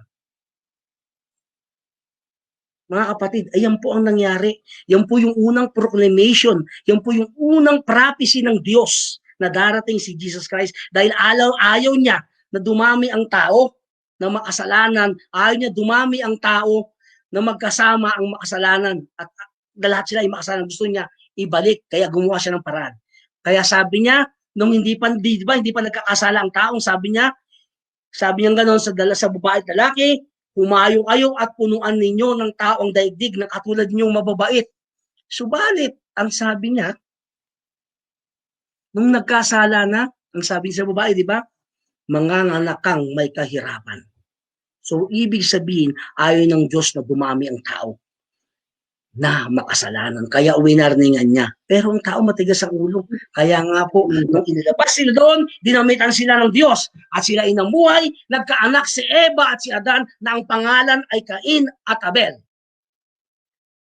Mga kapatid, ayan po ang nangyari. Yan po yung unang proclamation. Yan po yung unang prophecy ng Diyos na darating si Jesus Christ. Dahil ayaw niya na dumami ang tao na makasalanan. Ayaw niya dumami ang tao na magkasama ang makasalanan. At lahat sila ay makasalanan. Gusto niya ibalik. Kaya gumawa siya ng paraan. Kaya sabi niya, nung hindi pa nagkakasala ang taong, sabi niya gano'n sa babae at lalaki, humayo kayo at punuan ninyo ng taong daigdig na katulad ninyong mababait. Subalit, ang sabi niya, nung nagkasala na, ang sabi sa babae, di ba? Manganganak kang may kahirapan. So, ibig sabihin, ayaw ng Diyos na dumami ang tao na makasalanan. Kaya winarningan niya. Pero ang tao matigas ang ulo. Kaya nga po, nung inilabas sila doon, dinamitan sila ng Diyos. At sila inamuhay, nagkaanak si Eva at si Adan na ang pangalan ay Cain at Abel.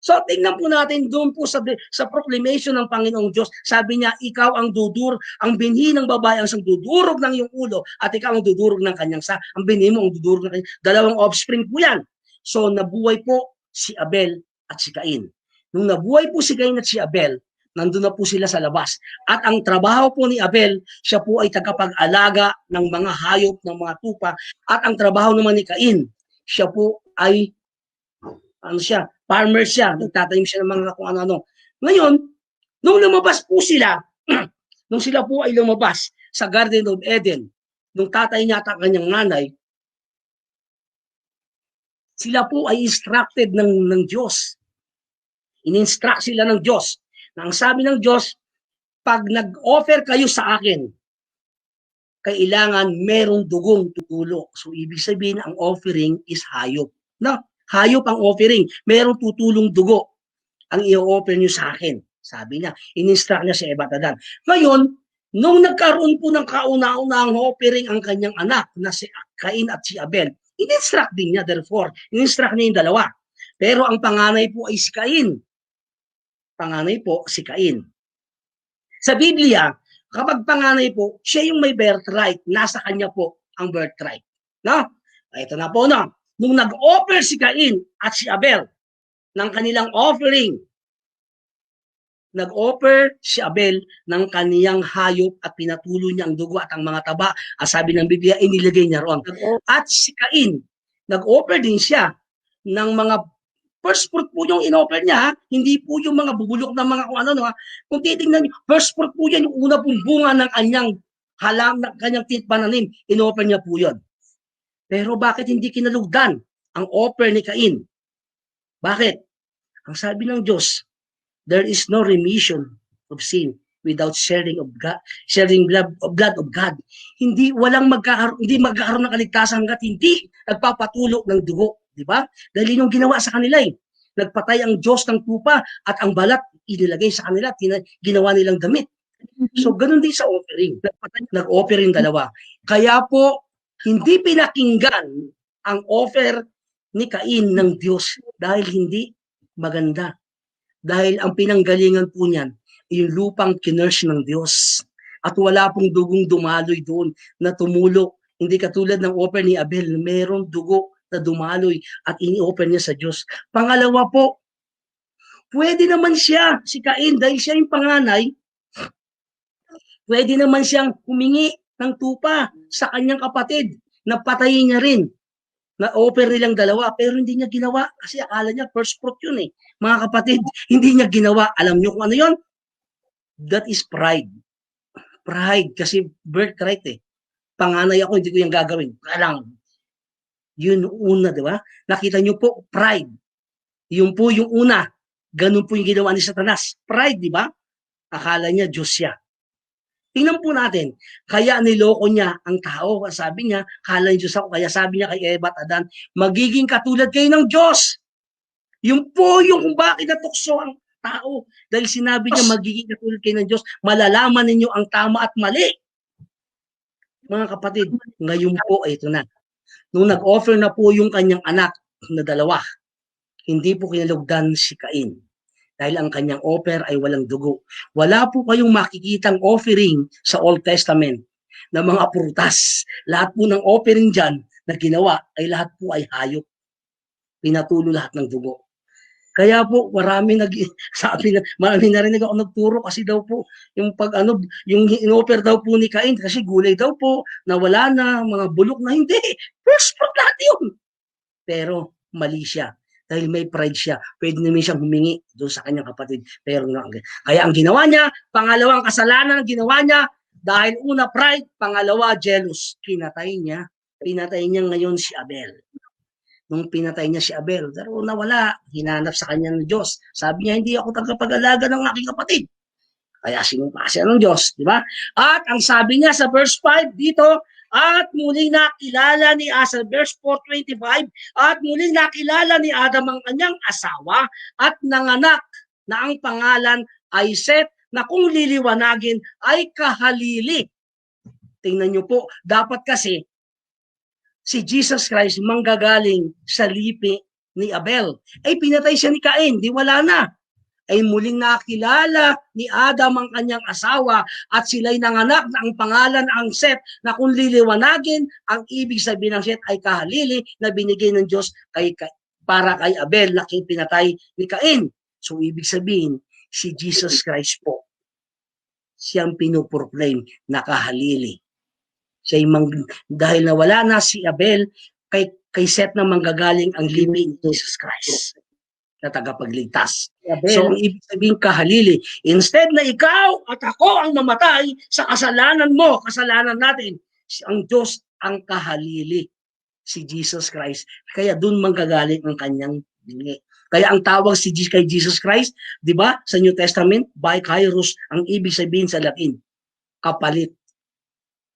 So tingnan po natin doon po sa proclamation ng Panginoong Diyos. Sabi niya, ikaw ang ang binhi ng babae ang dudurog ng iyong ulo at ikaw ang dudurog ng kanyang ang binhi mo ang dudurog ng kanyang. Dalawang offspring po yan. So nabuhay po si Abel at si Cain. Nung nabuhay po si Cain at si Abel, nandun na po sila sa labas. At ang trabaho po ni Abel, siya po ay tagapag-alaga ng mga hayop, ng mga tupa. At ang trabaho naman ni Cain, siya po ay, farmer siya, nagtatanim siya ng mga kung ano-ano. Ngayon, nung lumabas po sila, nung sila po ay lumabas sa Garden of Eden, nung tatay niya at kanyang nanay, sila po ay instructed ng Diyos. In-instruct sila ng Diyos. Na ang sabi ng Diyos, pag nag-offer kayo sa akin, kailangan merong dugong tutulo. So, ibig sabihin, ang offering is hayop. No? Hayop ang offering. Merong tutulong dugo ang i-offer nyo sa akin. Sabi niya, in-instruct niya si Eva at Adan. Ngayon, nung nagkaroon po ng kauna-unahang offering ang kanyang anak na si Cain at si Abel, in-instruct din niya, therefore, in-instruct niya yung dalawa. Pero ang panganay po ay si Cain. Panganay po si Cain. Sa Biblia, kapag panganay po, siya yung may birthright. Nasa kanya po ang birthright. No? Ito na po, no? Nung nag-offer si Cain at si Abel ng kanilang offering, nag-offer si Abel ng kaniyang hayop at pinatulo niya ang dugo at ang mga taba. At sabi ng Biblia, inilagay niya roon. At si Cain, nag-offer din siya ng mga first fruit po yung in-offer niya, ha? Hindi po yung mga bubulok ng mga kung ano, ha? Kung titignan niyo, first fruit po yan, yung una pong bunga ng kanyang halam, ng kanyang pananim, in-offer niya po yun. Pero bakit hindi kinalugdan ang offer ni Cain? Bakit? Ang sabi ng Diyos, there is no remission of sin without sharing blood of God. Hindi magkakaroon ng kaligtasan hangga't hindi nagpapatulo ng dugo, di ba? Dahil yun yung ginawa sa kanila eh. Nagpatay ang Diyos ng tupa at ang balat inilagay sa kanila, ginawa nilang damit. So ganun din sa offering. Nag-offer yung dalawa. Kaya po hindi pinakinggan ang offer ni Cain ng Diyos dahil hindi maganda. Dahil ang pinanggalingan po niyan yung lupang kinurse ng Diyos. At wala pong dugong dumaloy doon na tumulo. Hindi katulad ng offer ni Abel, merong dugo na dumaloy at ini-offer niya sa Diyos. Pangalawa po, pwede naman siya, si Cain, dahil siya yung panganay, pwede naman siyang humingi ng tupa sa kanyang kapatid na patayin niya rin. Na-offer nilang dalawa, pero hindi niya ginawa kasi akala niya first fruit yun eh. Mga kapatid, hindi niya ginawa. Alam niyo kung ano yun? That is pride. Pride, kasi birthright eh. Panganay ako, hindi ko yung gagawin. Kailangan. Yun una, di ba? Nakita niyo po, pride. Yun po yung una. Ganun po yung ginawa ni Satanas. Pride, di ba? Akala niya Diyos siya. Tingnan po natin. Kaya niloko niya ang tao. Sabi niya, akala niya Diyos ako. Kaya sabi niya kay Eva at Adan, magiging katulad kayo ng Diyos. Yun po yung kung bakit natukso ang tao. Dahil sinabi niya, magiging katulad kayo ng Diyos, malalaman ninyo ang tama at mali. Mga kapatid, ngayon po, ito na. Nung nag-offer na po yung kanyang anak na dalawa, hindi po kinalugdan si Cain. Dahil ang kanyang offer ay walang dugo. Wala po kayong makikitang offering sa Old Testament na mga prutas. Lahat po ng offering dyan na ginawa ay lahat po ay hayop. Pinatulo lahat ng dugo. Kaya po marami narinig ako nagturo kasi daw po yung yung in-offer daw po ni Cain kasi gulay daw po nawala na, mga bulok na hindi. First fruit lahat yun. Pero mali siya. Dahil may pride siya. Pwede naman siyang humingi doon sa kanyang kapatid. Pero kaya ang ginawa niya, pangalawang kasalanan ang ginawa niya, dahil una pride, pangalawa jealous. Pinatay niya ngayon si Abel. Nung pinatay niya si Abel, pero nawala, hinanap sa kanya ng Diyos. Sabi niya, hindi ako tagapag-alaga ng aking kapatid. Kaya sinumpa siya ng Diyos, di ba? At ang sabi niya sa verse 5 dito, at muling nakilala ni Asa, verse 4:25, at muling nakilala ni Adam ang kanyang asawa at nanganak na ang pangalan ay Seth, na kung liliwanagin ay kahalili. Tingnan niyo po, dapat kasi si Jesus Christ manggagaling sa lipi ni Abel. Ay pinatay siya ni Cain, di wala na. Ay muling nakilala ni Adam ang kanyang asawa at sila'y nanganak na ang pangalan ang Seth, na kung liliwanagin, ang ibig sabihin ng Seth ay kahalili na binigay ng Diyos para kay Abel na pinatay ni Cain. So ibig sabihin, si Jesus Christ po, siyang pinoproclaim na kahalili. Dahil nawala na si Abel, kay Seth na manggagaling ang lipi ni Jesus Christ na tagapagligtas. So, ang ibig sabihin kahalili, instead na ikaw at ako ang mamatay sa kasalanan mo, kasalanan natin, ang Diyos ang kahalili, si Jesus Christ. Kaya doon manggagaling ang kanyang bingi. Kaya ang tawag kay Jesus Christ, di ba, sa New Testament, Bikairos, ang ibig sabihin sa Latin, kapalit.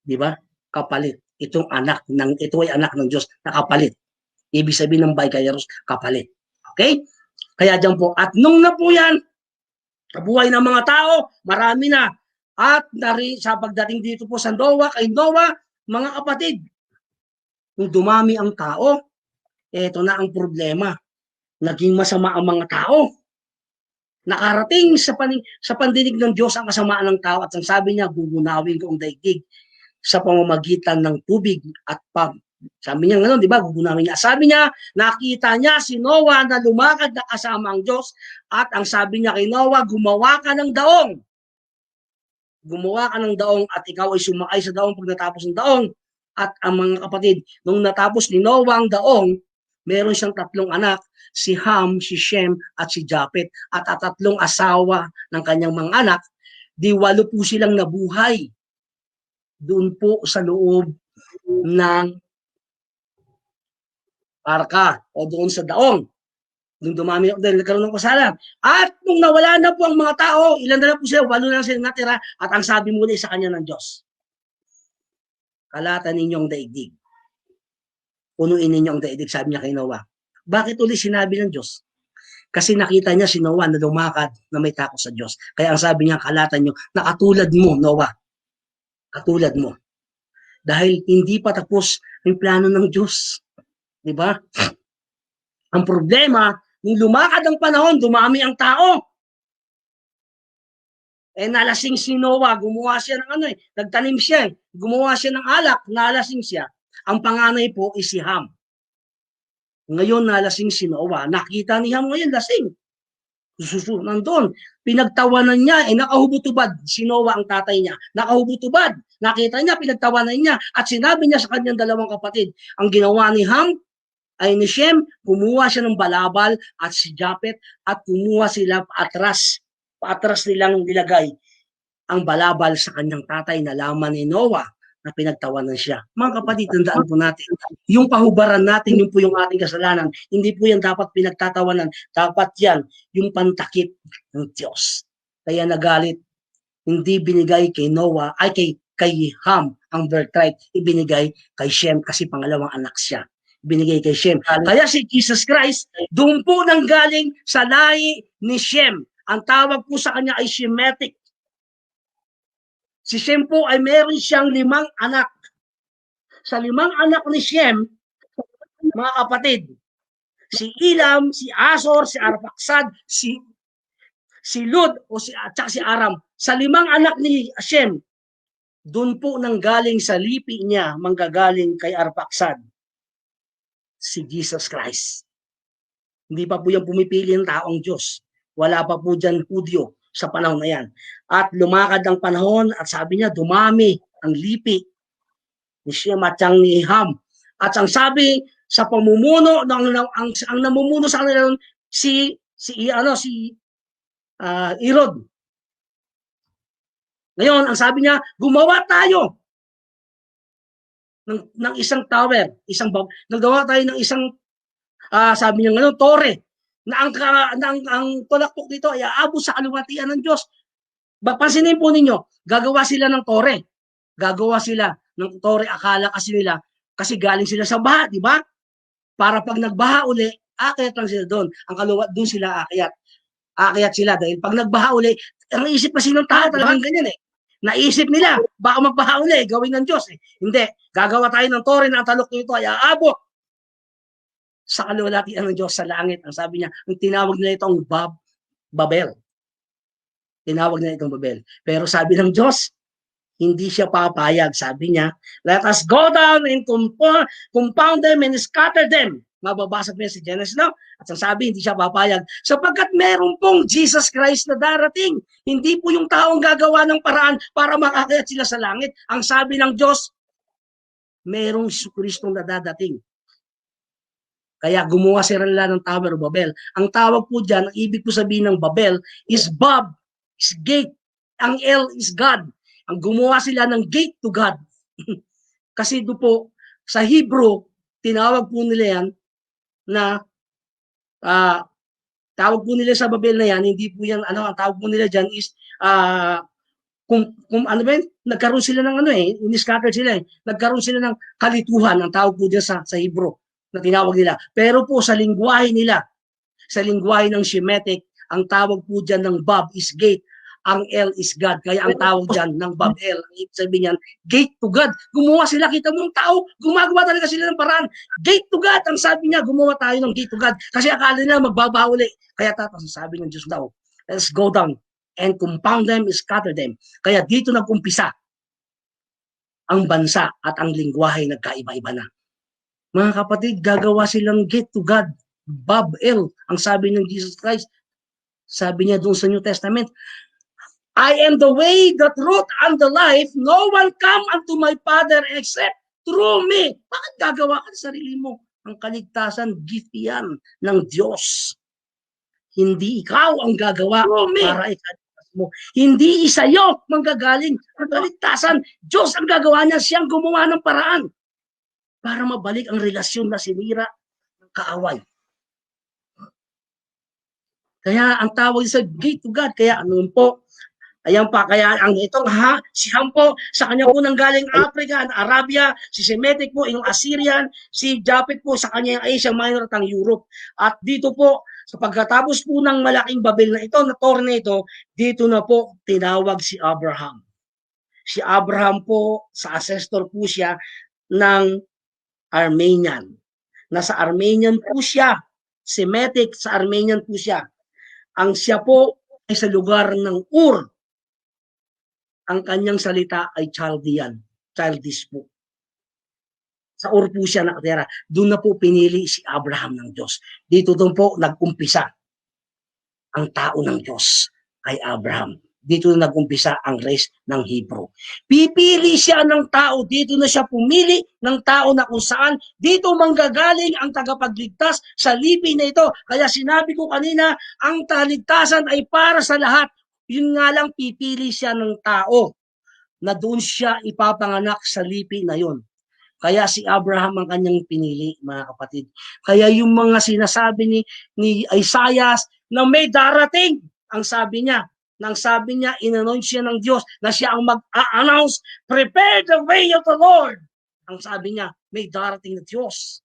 Di ba? Kapalit. Ito ay anak ng Diyos na kapalit. Ibig sabihin ng Bikairos, kapalit. Okay? Kaya dyan po, at nung na po yan, kabuhay ng mga tao, marami na. At sa pagdating dito po sa kay Noah, mga kapatid, nung dumami ang tao, eto na ang problema. Naging masama ang mga tao. Nakarating sa pandinig ng Diyos ang kasamaan ng tao at ang sabi niya, gugunawin ko ang daigdig sa pamamagitan ng tubig at sabi niya di ba, gugunawin niya. Sabi niya, nakita niya si Noah na lumakad na kasama ang Diyos at ang sabi niya kay Noah, gumawa ka ng daong. Gumawa ka ng daong at ikaw ay sumakay sa daong pag natapos ng daong. At ang mga kapatid, nung natapos ni Noah ang daong, meron siyang 3 anak, si Ham, si Shem, at si Japhet. At 3 asawa ng kanyang mga anak, 8 po silang nabuhay doon po sa loob ng arka o doon sa daong. Nung dumami dahil nagkaroon ng kasalan. At nung nawala na po ang mga tao, ilan na lang po sila, 8 na lang sila natira, at ang sabi muli sa kanya ng Diyos, kalatan ninyong daigdig. Punuin ninyong daigdig, sabi niya kay Noah. Bakit uli sinabi ng Diyos? Kasi nakita niya si Noah na lumakad na may takot sa Diyos. Kaya ang sabi niya, kalatan niyo, na katulad mo, Noah. Katulad mo. Dahil hindi pa tapos ang plano ng Diyos. Di ba? Ang problema, nung lumakad ang panahon, dumami ang tao. Nalasing si Noah, gumawa siya ng nagtanim siya gumawa siya ng alak, nalasing siya. Ang panganay po is si Ham. Ngayon nalasing si Noah, nakita ni Ham ngayon lasing. Nandun, pinagtawanan niya, nakahubutubad si Noah ang tatay niya. Nakahubutubad, nakita niya, pinagtawanan niya, at sinabi niya sa kanyang dalawang kapatid, ang ginawa ni Ham ay ni Shem, kumuha siya ng balabal at si Japet at kumuha sila paatras nilang nilagay ang balabal sa kanyang tatay na laman ni Noah na pinagtawanan siya. Mga kapatid, tandaan po natin, yung pahubaran natin, yun po yung ating kasalanan. Hindi po yan dapat pinagtatawanan. Dapat yan yung pantakip ng Diyos. Kaya nagalit, hindi binigay kay Noah, ay kay Ham ang birthright, ibinigay kay Shem kasi pangalawang anak siya. Binigay kay Shem. Kaya si Jesus Christ, doon po nanggaling sa lahi ni Shem. Ang tawag po sa kanya ay Shemitic. Si Shem po ay meron siyang 5 anak. Sa 5 anak ni Shem, mga kapatid, si Elam, si Asor, si Arphaxad, si Lud, at si Aram. Sa 5 anak ni Shem, doon po nanggaling sa lipi niya, manggagaling kay Arphaxad, si Jesus Christ. Hindi pa po yan pumipili ng taong Diyos. Wala pa po dyan Hudyo sa panahon na yan. At lumakad ang panahon at sabi niya, dumami ang lipi ni Shem at ni Ham. At ang sabi sa pamumuno, ang namumuno sa kanila si Irod. Ngayon, ang sabi niya, gumawa tayo ng isang tower, nagawa tayo ng isang sabi niya ngayon, tore, na ang tulaktok dito ay aabot sa kaluwalhatian ng Diyos. Pansinin po ninyo, gagawa sila ng tore. Gagawa sila ng tore, akala kasi galing sila sa baha, di ba? Para pag nagbaha uli, aakyat lang sila doon. Doon sila aakyat. Aakyat sila dahil pag nagbaha uli, ang isip kasi ng tao talagang ganyan Naisip nila, baka magbaha uli, gawin ng Diyos Hindi, gagawa tayo ng tore na ang talok nito ay aabot sa kaluwalhatian ng Diyos sa langit. Ang sabi niya, ang tinawag nila itong Babel. Tinawag nila itong Babel. Pero sabi ng Diyos, hindi siya papayag. Sabi niya, let us go down and compound them and scatter them. Mababasa po yan si Genesis, no? At ang sabi, hindi siya papayag. Sapagkat meron pong Jesus Christ na darating. Hindi po yung taong gagawa ng paraan para makakayat sila sa langit. Ang sabi ng Diyos, merong Kristong na dadating. Kaya gumawa sila ng Tower of Babel. Ang tawag po dyan, ang ibig po sabihin ng Babel is Bab, is gate. Ang L is God. Ang gumawa sila ng gate to God. Kasi doon po, sa Hebrew, tinawag po nila yan na tawag po nila sa Babel na yan, hindi po yan, ang tawag po nila dyan is kung nagkaroon sila ng in-scatter sila nagkaroon sila ng kalituhan, ang tawag po dyan sa Hebrew na tinawag nila. Pero po sa lingwahe nila, sa lingwahe ng Shemitic, ang tawag po dyan ng Bab is gate, ang L is God. Kaya ang tawag dyan ng Babel, ang ibig sabihin niyan, gate to God. Gumawa sila, kita mo ang tao, gumagawa talaga sila ng paraan. Gate to God, ang sabi niya, gumawa tayo ng gate to God. Kasi akala nila magbabahuli. Kaya tapos sabi ng Diyos daw, let's go down and compound them, scatter them. Kaya dito nag-umpisa ang bansa at ang lingwahe nagkaiba-iba na. Mga kapatid, gagawa silang gate to God. Babel, ang sabi ng Jesus Christ. Sabi niya doon sa New Testament, I am the way, the truth, and the life. No one come unto my Father except through me. Bakit gagawa ka sa sarili mo? Ang kaligtasan, gift yan ng Diyos. Hindi ikaw ang gagawa para ikaligtas mo. Hindi isayo manggagaling ang kaligtasan. Diyos ang gagawa niya, siyang gumawa ng paraan para mabalik ang relasyon na sinira ng kaaway. Kaya ang tawag sa gate to God, kaya ano po, ayan pa, kaya ang itong si Ham po, sa kanya po nang galing Africa, Arabia, si Semitic po, yung Assyrian, si Japhet po, sa kanya yung Asia Minor at ang Europe. At dito po, sa pagkatapos po ng malaking Babel na ito, na torne ito, dito na po tinawag si Abraham. Si Abraham po, sa ancestor po siya ng Armenian. Nasa Armenian po siya, Semitic, sa Armenian po siya. Ang siya po ay sa lugar ng Ur. Ang kanyang salita ay Chaldean, childish po. Sa Ur po siya nakatira. Doon na po pinili si Abraham ng Diyos. Dito doon po nag-umpisa ang tao ng Diyos kay Abraham. Dito na nag-umpisa ang race ng Hebrew. Pipili siya ng tao. Dito na siya pumili ng tao na kung saan dito manggagaling ang tagapagligtas sa lipi na ito. Kaya sinabi ko kanina, ang kaligtasan ay para sa lahat. Yun nga lang, pipili siya ng tao na doon siya ipapanganak sa lipi na yun. Kaya si Abraham ang kanyang pinili, mga kapatid. Kaya yung mga sinasabi ni Isaiah na may darating, ang sabi niya, in-anoint siya ng Diyos na siya ang mag-a-announce, prepare the way of the Lord. Ang sabi niya, may darating na Diyos.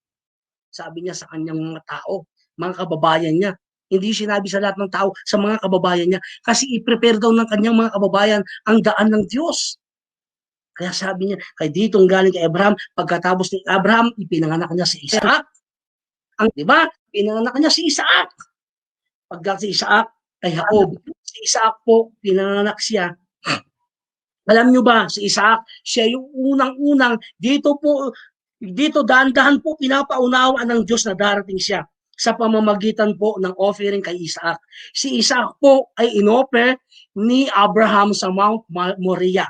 Sabi niya sa kanyang mga tao, mga kababayan niya. Hindi sinabi sa lahat ng tao, sa mga kababayan niya. Kasi i-prepare daw ng kanyang mga kababayan ang daan ng Diyos. Kaya sabi niya, kay ditong galing kay Abraham, pagkatapos ni Abraham, ipinanganak niya si Isaac. Di ba? Pinanganak niya si Isaac. Pagdating si Isaac, kay Jacob. Si Isaac po, pinanganak siya. Alam niyo ba, si Isaac, siya yung unang-unang, dito dahan-dahan po pinapaunawa ng Diyos na darating siya sa pamamagitan po ng offering kay Isaac. Si Isaac po ay inoffer ni Abraham sa Mount Moriah.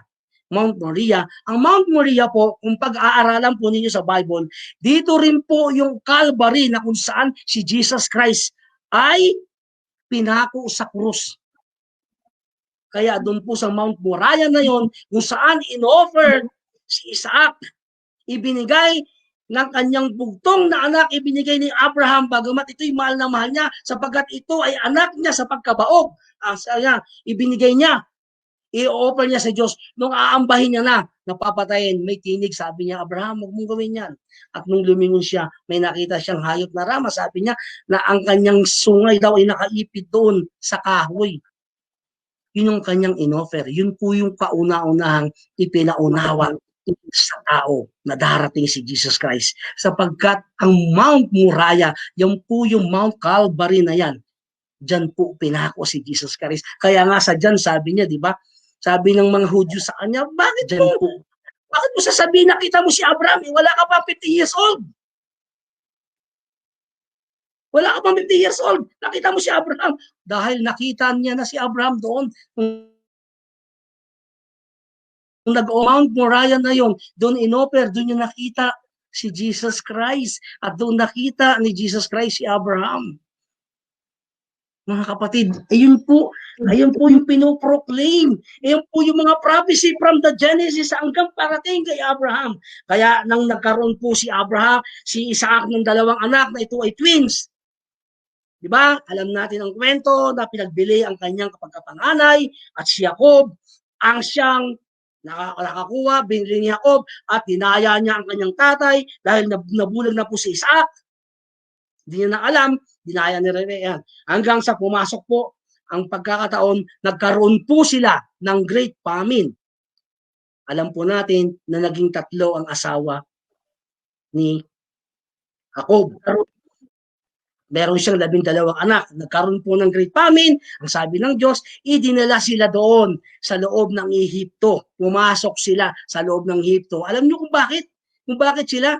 Mount Moriah. Ang Mount Moriah po, kung pag-aaralan po ninyo sa Bible, dito rin po yung Calvary na kung saan si Jesus Christ ay pinako sa krus. Kaya doon po sa Mount Moriah na yon, kung saan in-offer si Isaac, ibinigay ng kanyang bugtong na anak, ibinigay ni Abraham, bagamat ito'y mahal na mahal niya, sapagkat ito ay anak niya sa pagkabaog. Ibinigay niya, i-offer niya sa Diyos. Nung aambahin niya na, napapatayin, may tinig, sabi niya, Abraham, huwag mong gawin yan. At nung lumingon siya, may nakita siyang hayop na rama, sabi niya, na ang kanyang sungay daw ay nakaipit doon sa kahoy. Yun yung kanyang inoffer. Yun po yung kauna-unahang ipinaunawa sa tao na darating si Jesus Christ. Sapagkat ang Mount Moriah, yan po yung Mount Calvary na yan. Diyan po pinako si Jesus Christ. Kaya nga sa diyan sabi niya, di ba? Sabi ng mga Hudyo sa kanya, bakit mo sasabihin, nakita mo si Abraham, wala ka pa 50 years old. Wala ka pa 50 years old. Nakita mo si Abraham. Dahil nakita niya na si Abraham doon. Nung nag-Mount Moriah na yon, doon inoffer, doon yung nakita si Jesus Christ. At doon nakita ni Jesus Christ si Abraham. Mga kapatid, ayun po yung pinoproclaim. Ayun po yung mga prophecy from the Genesis hanggang parating kay Abraham. Kaya nang nagkaroon po si Abraham, si Isaac ng dalawang anak na ito ay twins. Di ba? Alam natin ang kwento na pinagbili ang kanyang kapagkapanganay at si Jacob ang siyang nakakuha, binili ni Jacob at dinaya niya ang kanyang tatay dahil nabulag na po si Isaac. Hindi niya na alam, dinaya ni Rene yan. Hanggang sa pumasok po ang pagkakataon, nagkaroon po sila ng great famine. Alam po natin na naging 3 ang asawa ni Jacob. Meron siyang 12 anak. Nagkaroon po ng great famine. Ang sabi ng Diyos, idinala sila doon sa loob ng Ehipto. Pumasok sila sa loob ng Ehipto. Alam niyo kung bakit? Kung bakit sila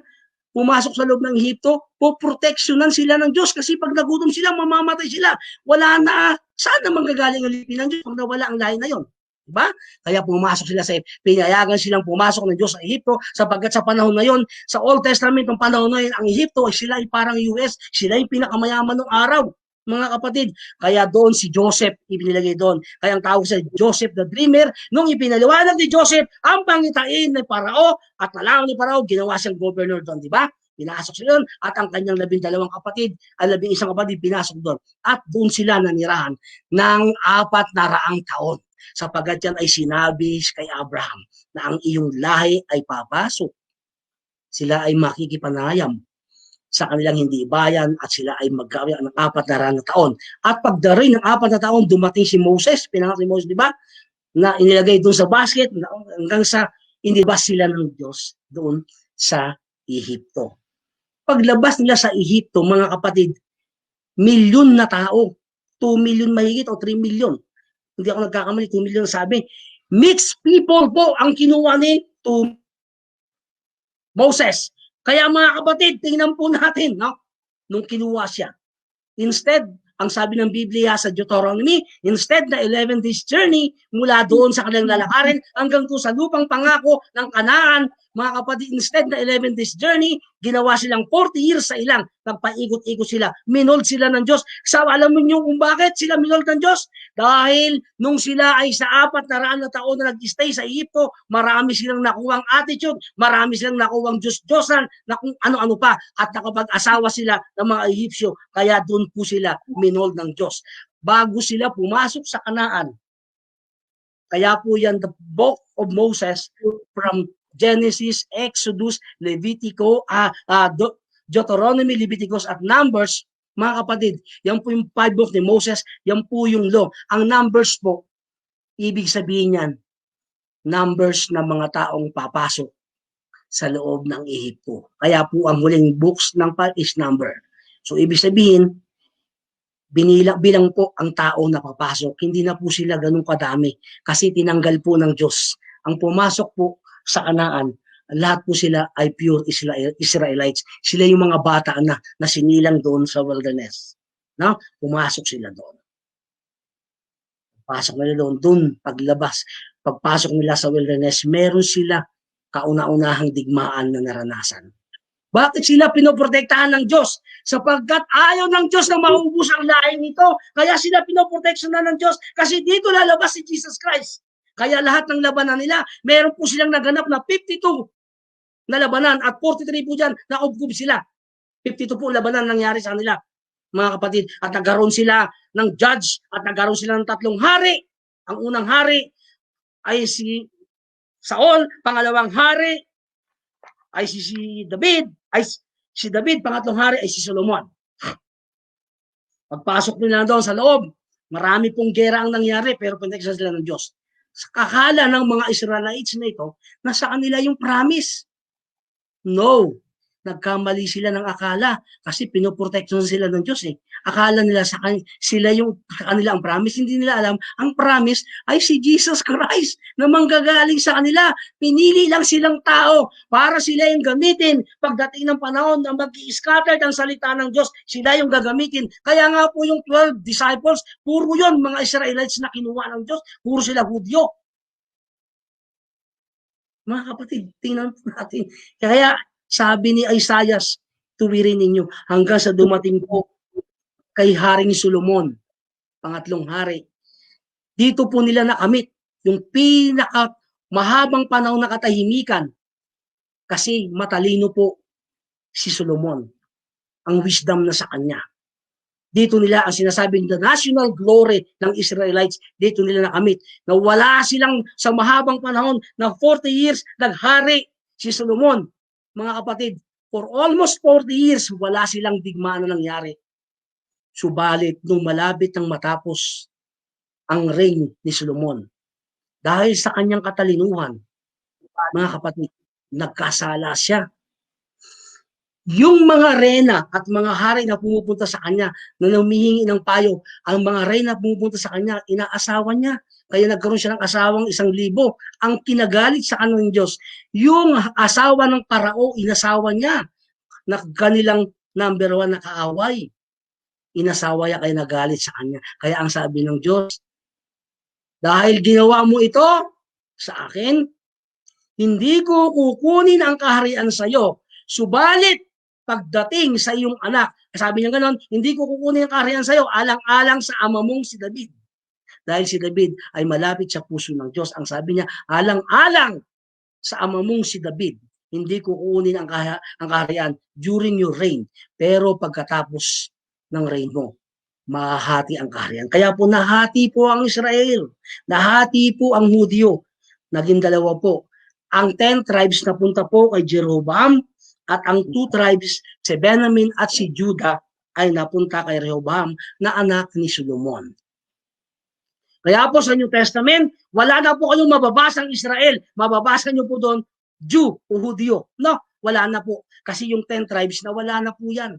pumasok sa loob ng Ehipto? Poproteksyonan sila ng Diyos. Kasi pag nagutom sila, mamamatay sila. Wala na. Saan naman gagaling ang lipi ng Diyos pag nawala ang lahi na yon? Diba? Kaya pumasok sila pinayagan silang pumasok ng Diyos sa Ehipto sapagkat sa panahon na yon, sa Old Testament, ng panahon na yon, ang Ehipto ay sila ay parang US, sila ay pinakamayaman ng araw, mga kapatid. Kaya doon si Joseph ipinilagay doon. Kaya ang tawag sa Joseph the Dreamer, nung ipinaliwanag ni Joseph ang pangitain ng Parao at nalaman ni Parao, ginawa siyang governor doon, di ba? Pinasok sila doon at ang kanyang 12 kapatid, ang 11 kapatid, pinasok doon. At doon sila nanirahan ng 400 taon. Sapagat yan ay sinabi kay Abraham na ang iyong lahi ay papasok. Sila ay makikipanayam sa kanilang hindi bayan at sila ay magkawin ng 400 taon. At pagdating ng 4 na taon, dumating si Moses, pinanganak si Moses, di ba? Na inilagay doon sa basket hanggang sa inilabas sila ng Diyos doon sa Ehipto. Paglabas nila sa Ehipto, mga kapatid, milyon na tao, 2 million mahigit o 3 million. Hindi ako nagkakamali, 2 million sabi. Mixed people po ang kinuha ni Moses. Kaya mga kapatid, tingnan po natin, no? Nung kinuha siya. Instead, ang sabi ng Biblia sa Deuteronomy, instead na 11 days journey mula doon sa kanilang lalakarin hanggang doon sa lupang pangako ng Kanaan, mga kapatid, instead na 11 days journey, ginawa silang 40 years sa ilang, nagpaikot-ikot sila, minold sila ng Diyos. So, alam mo nyo kung bakit sila minold ng Diyos? Dahil nung sila ay sa 400 na taon na nag-stay sa Egypto, marami silang nakuwang attitude, marami silang nakuwang Diyos-Diyosan, na kung ano-ano pa, at nakapag-asawa sila ng mga Egyptyo, kaya doon po sila minold ng Diyos. Bago sila pumasok sa Kanaan. Kaya po yan, the book of Moses, from Genesis, Exodus, Levitico, Deuteronomy, Leviticus, at Numbers, mga kapatid, yan po yung 5 book ni Moses, yan po yung law. Ang Numbers po, ibig sabihin yan, numbers ng mga taong papasok sa loob ng Ehipto. Kaya po ang huling books ng 5 is number. So ibig sabihin, bilang po ang tao na papasok, hindi na po sila ganun kadami kasi tinanggal po ng Diyos. Ang pumasok po sa Kanaan, lahat po sila ay pure Israelites. Sila yung mga bata na sinilang doon sa wilderness. No? Pumasok sila doon. Pasok nila doon, pagpasok nila sa wilderness, meron sila kauna-unahang digmaan na naranasan. Bakit sila pinoprotektahan ng Diyos? Sapagkat ayaw ng Diyos na maubos ang lahi nito. Kaya sila pinoproteksyonan ng Diyos kasi dito lalabas si Jesus Christ. Kaya lahat ng labanan nila, meron po silang naganap na 52 na labanan at 43 po dyan na ubgob sila. 52 po labanan nangyari sa kanila, mga kapatid. At nagkaroon sila ng judge at nagkaroon sila ng 3 hari. Ang unang hari ay si Saul, pangalawang hari ay si David, pangatlong hari ay si Solomon. Pagpasok nila doon sa loob, marami pong gera ang nangyari pero pinagsasabi sila ng Diyos. Sa kakala ng mga Israelites na ito, nasa kanila yung promise. No. Nagkamali sila ng akala kasi pinoproteksyon sila ng Diyos eh. Akala nila sila yung kanila ang promise, hindi nila alam ang promise ay si Jesus Christ na manggagaling sa kanila. Pinili lang silang tao para sila yung gamitin pagdating ng panahon na mag-i-scatter ang salita ng Diyos, sila yung gagamitin. Kaya nga po yung 12 disciples, puro yun mga Israelites na kinuha ng Diyos, puro sila Hudyo. Mga kapatid, tingnan natin. Kaya sabi ni Isaiah, tuwirin ninyo hanggang sa dumating po kay Haring Solomon, pangatlong hari. Dito po nila nakamit yung pinaka mahabang panahon na katahimikan kasi matalino po si Solomon. Ang wisdom na sa kanya. Dito nila ang sinasabing the national glory ng Israelites, dito nila nakamit. Na wala silang sa mahabang panahon na 40 years naghari si Solomon. Mga kapatid, for almost 40 years, wala silang digmaan na nangyari. Subalit, nung malapit nang matapos ang reign ni Solomon, dahil sa kanyang katalinuhan, mga kapatid, nagkasala siya. Yung mga reyna at mga hari na pumupunta sa kanya, na humihingi ng payo, ang mga reyna pumupunta sa kanya, inaasawa niya. Kaya nagkaroon siya ng asawang 1,000. Ang kinagalit sa kanyang Diyos, yung asawa ng Parao, inasawa niya na kanilang number 1 na kaaway. Inasawa niya kaya nagalit sa kanya. Kaya ang sabi ng Diyos, dahil ginawa mo ito sa akin, hindi ko kukunin ang kaharian sa iyo. Subalit, pagdating sa iyong anak, sabi niya ganon, hindi ko kukunin ang kaharian sa iyo, alang-alang sa ama mong si David. Dahil si David ay malapit sa puso ng Diyos. Ang sabi niya, alang-alang sa ama mong si David, hindi kukunin ang kaharian during your reign. Pero pagkatapos ng reign mo, mahahati ang kaharian. Kaya po nahati po ang Israel, nahati po ang Hudyo, naging dalawa po. Ang 10 tribes na punta po kay Jeroboam at ang 2 tribes, si Benjamin at si Judah, ay napunta kay Rehoboam na anak ni Solomon. Kaya po sa New Testament, wala na po kayong mababasang Israel. Mababasa nyo po doon, Jew o Hudyo. No, wala na po. Kasi yung 10 tribes na wala na po yan.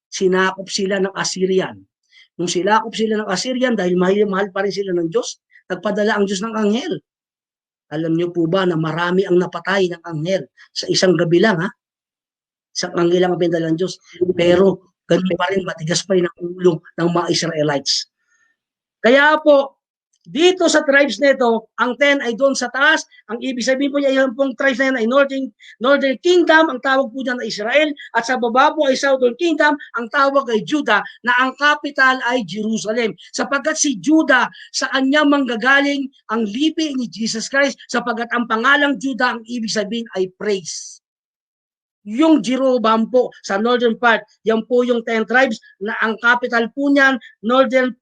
Sinakop sila ng Assyrian. Nung sinakop sila ng Assyrian, dahil mahal pa rin sila ng Diyos, nagpadala ang Diyos ng anghel. Alam niyo po ba na marami ang napatay ng anghel sa isang gabi lang, ha? Isang anghel lang ang pinadala ng Diyos. Pero ganun pa rin, matigas pa rin ang ulo ng mga Israelites. Kaya po, dito sa tribes nito, ang 10 ay doon sa taas. Ang ibig sabihin po niya, yung pong tribes na yan ay Northern Kingdom, ang tawag po niya na Israel. At sa baba po ay Southern Kingdom, ang tawag ay Judah, na ang capital ay Jerusalem. Sapagkat si Judah, sa kanya manggagaling ang lipi ni Jesus Christ, sapagkat ang pangalang Judah, ang ibig sabihin ay praise. Yung Jeroboam po sa northern part, yan po yung 10 tribes na ang capital po niyan, northern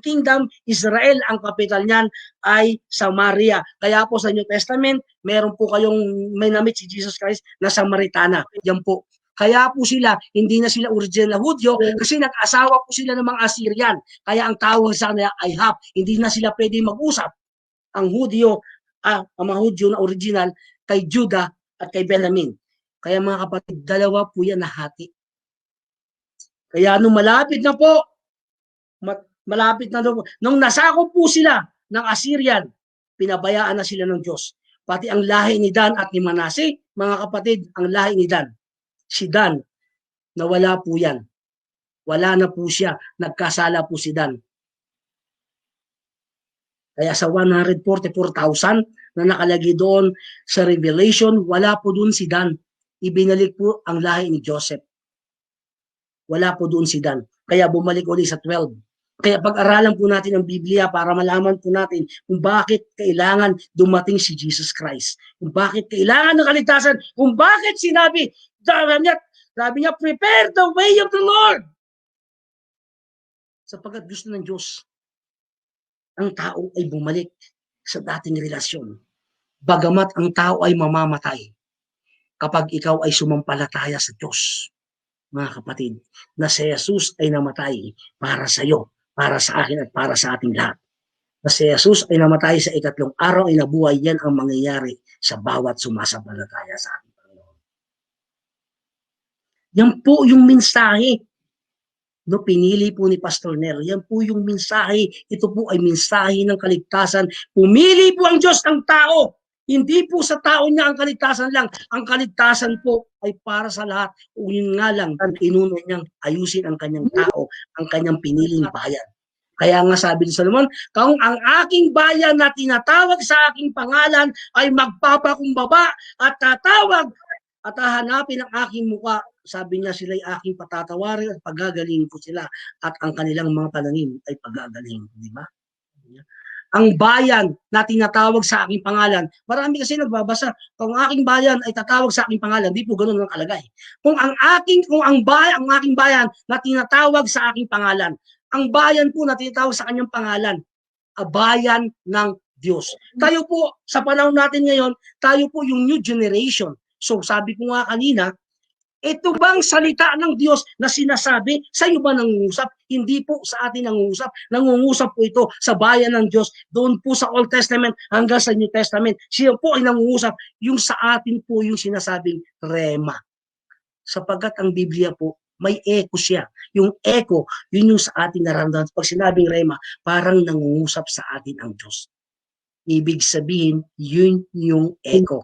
Kingdom, Israel, ang capital niyan ay Samaria. Kaya po sa New Testament, meron po kayong may namit si Jesus Christ na Samaritana. Yan po. Kaya po sila, hindi na sila original na Hudyo kasi nag-asawa po sila ng mga Assyrian. Kaya ang tawag sa kanila ay Hap. Hindi na sila pwede mag-usap. Ang Hudyo, ang mga Hudyo na original kay Judah at kay Benjamin. Kaya mga kapatid, dalawa po yan nahati. Kaya nung malapit na po, nung nasakop po sila ng Assyrian, pinabayaan na sila ng Diyos. Pati ang lahi ni Dan at ni Manase, mga kapatid, ang lahi ni Dan, si Dan, nawala po yan. Wala na po siya, nagkasala po si Dan. Kaya sa 144,000 na nakalagay doon sa Revelation, wala po doon si Dan. Ibinalik po ang lahi ni Joseph. Wala po doon si Dan. Kaya bumalik ulit sa 12. Kaya pag-aralan po natin ang Biblia para malaman po natin kung bakit kailangan dumating si Jesus Christ. Kung bakit kailangan ng kaligtasan. Kung bakit sabi niya, prepare the way of the Lord. Sapagkat gusto ng Diyos, ang tao ay bumalik sa dating relasyon. Bagamat ang tao ay mamamatay, kapag ikaw ay sumampalataya sa Diyos, mga kapatid, na si Jesus ay namatay para sa iyo, para sa akin at para sa ating lahat. Na si Jesus ay namatay sa ikatlong araw ay nabuhay, yan ang mangyayari sa bawat sumasampalataya sa ating Panginoon. Yan po yung mensahe. No, pinili po ni Pastor Nero. Yan po yung mensahe. Ito po ay mensahe ng kaligtasan. Pumili po ang Diyos ng tao. Hindi po sa tao niya ang kaligtasan lang. Ang kaligtasan po ay para sa lahat. Yun nga lang, inuno niyang ayusin ang kanyang tao, ang kanyang piniling bayan. Kaya nga sabi ni Solomon, kung ang aking bayan na tinatawag sa aking pangalan ay magpapakumbaba at tatawag at hahanapin ang aking muka, sabi niya, sila'y aking patatawarin at pagagalingin ko sila at ang kanilang mga pananim ay pagagalingin ko. Di ba? Ang bayan na tinatawag sa aking pangalan. Marami kasi nagbabasa, kung ang aking bayan ay tatawag sa aking pangalan, di po ganoon ang kalagay. Kung ang aking bayan na tinatawag sa aking pangalan, ang bayan po na tinatawag sa kanyang pangalan, a bayan ng Diyos. Tayo po, sa panahon natin ngayon, tayo po yung new generation. So sabi ko nga kanina, ito bang salita ng Diyos na sinasabi, sa iyo ba nangungusap? Hindi po sa atin nangungusap. Nangungusap po ito sa bayan ng Diyos. Doon po sa Old Testament hanggang sa New Testament. Siya po ay nangungusap. Yung sa atin po yung sinasabing rema. Sapagkat ang Biblia po, may echo siya. Yung echo, yun yung sa atin nararamdaman. Pag sinabing rema, parang nangungusap sa atin ang Diyos. Ibig sabihin, yun yung echo.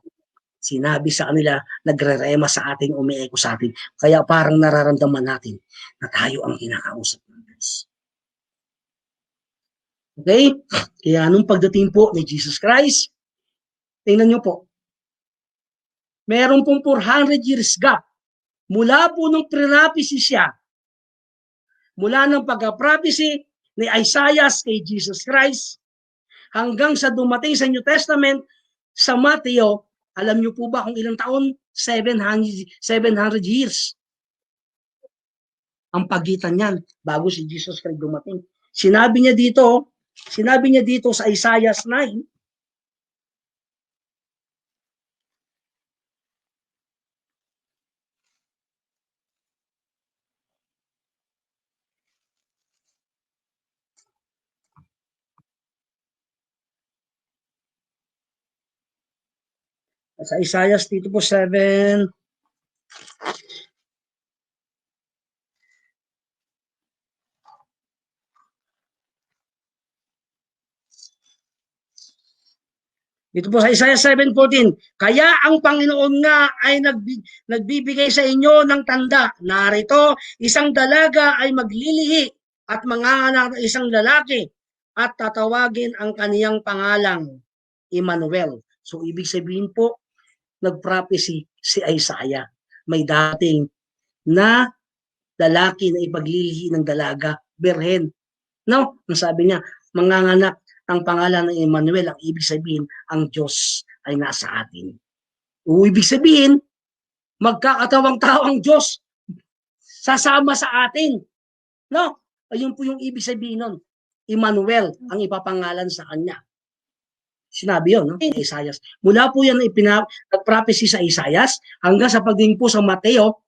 Sinabi sa kanila, nagre-rema sa atin, umieko sa atin. Kaya parang nararamdaman natin na tayo ang kinakausap ng Diyos. Okay? Kaya nung pagdating po ni Jesus Christ, tingnan nyo po, meron pong 400 years gap mula po nung pre-prophecy siya, mula ng pagka-prophecy ni Isaiah kay Jesus Christ, hanggang sa dumating sa New Testament, sa Mateo, Alam niyo po ba kung ilang taon? 700 years. Ang pagitan niyan bago si Jesus Christ dumating. Sinabi niya dito sa Isaiah 9, sa Isaiah dito po 7, dito po sa Isaiah 7:14, kaya ang Panginoon nga ay nagbibigay sa inyo ng tanda. Narito, isang dalaga ay maglilihi at manganganak ng isang lalaki at tatawagin ang kaniyang pangalang Emmanuel. So ibig sabihin po, nag-prophecy si Isaiah. May dating na lalaki na ipaglilihi ng dalaga, berhen. No? Ang sabi niya, manganganak ang pangalan ng Emmanuel, ang ibig sabihin, ang Diyos ay nasa atin. O ibig sabihin, magkakatawang tao ang Diyos, sasama sa atin. No? Ayun po yung ibig sabihin nun. Emmanuel, ang ipapangalan sa kanya. Sinabi yun, no? Isaiah. Mula po yan nag-prophecy sa Isaiah hanggang sa pagdating po sa Mateo,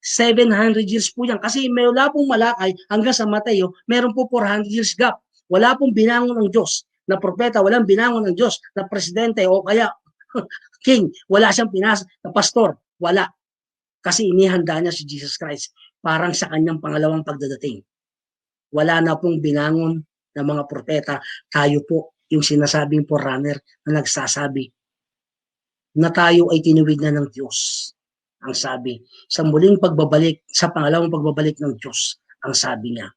700 years po yan. Kasi mula pong Malakay hanggang sa Mateo, meron po 400 years gap. Wala pong binangon ng Diyos na propeta, walang binangon ng Diyos na presidente o kaya king. Wala siyang na pastor. Wala. Kasi inihanda niya si Jesus Christ parang sa kanyang pangalawang pagdadating. Wala na pong binangon ng mga propeta. Tayo po yung sinasabing forerunner na nagsasabi na tayo ay tinuwid na ng Diyos. Ang sabi, sa muling pagbabalik, sa pangalawang pagbabalik ng Diyos, ang sabi niya,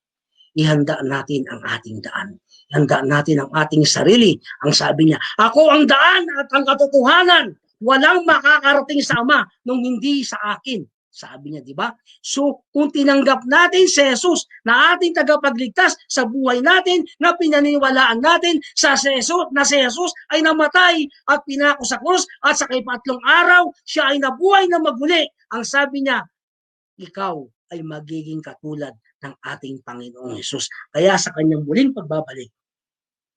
ihanda natin ang ating daan. Ihanda natin ang ating sarili. Ang sabi niya, ako ang daan at ang katotohanan. Walang makakarating sa Ama nung hindi sa akin. Sabi niya, di ba? So, kung tinanggap natin si Jesus na ating tagapagligtas sa buhay natin, na pinaniniwalaan natin sa si Jesus ay namatay at pinako sa krus at sa ikatlong araw, siya ay nabuhay na maguli. Ang sabi niya, ikaw ay magiging katulad ng ating Panginoong Jesus. Kaya sa kanyang muling pagbabalik,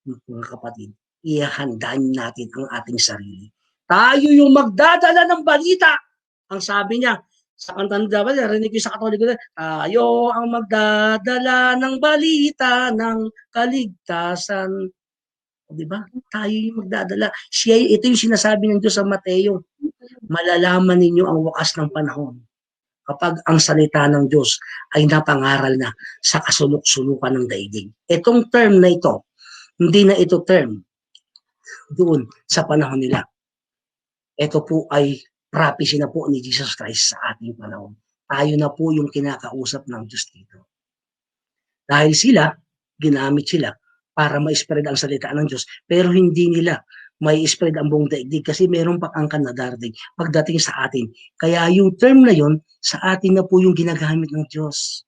mga kapatid, ihandaan natin ang ating sarili. Tayo yung magdadala ng balita. Ang sabi niya, sa kantang dapat, narinig ko sa Katoliko, tayo ang magdadala ng balita ng kaligtasan. Di ba? Tayo yung magdadala. Ito yung sinasabi ng Diyos sa Mateo. Malalaman ninyo ang wakas ng panahon kapag ang salita ng Diyos ay napangaral na sa kasulok-sulukan ng daigdig. Itong term na ito, hindi na ito term doon sa panahon nila. Ito po ay prophecy na po ni Jesus Christ sa ating panahon. Tayo na po yung kinakausap ng Diyos dito. Dahil ginamit sila para ma-spread ang salita ng Diyos, pero hindi nila may spread ang buong daigdig kasi meron pang angkan na darating pagdating sa atin. Kaya yung term na yon sa atin na po yung ginagamit ng Diyos.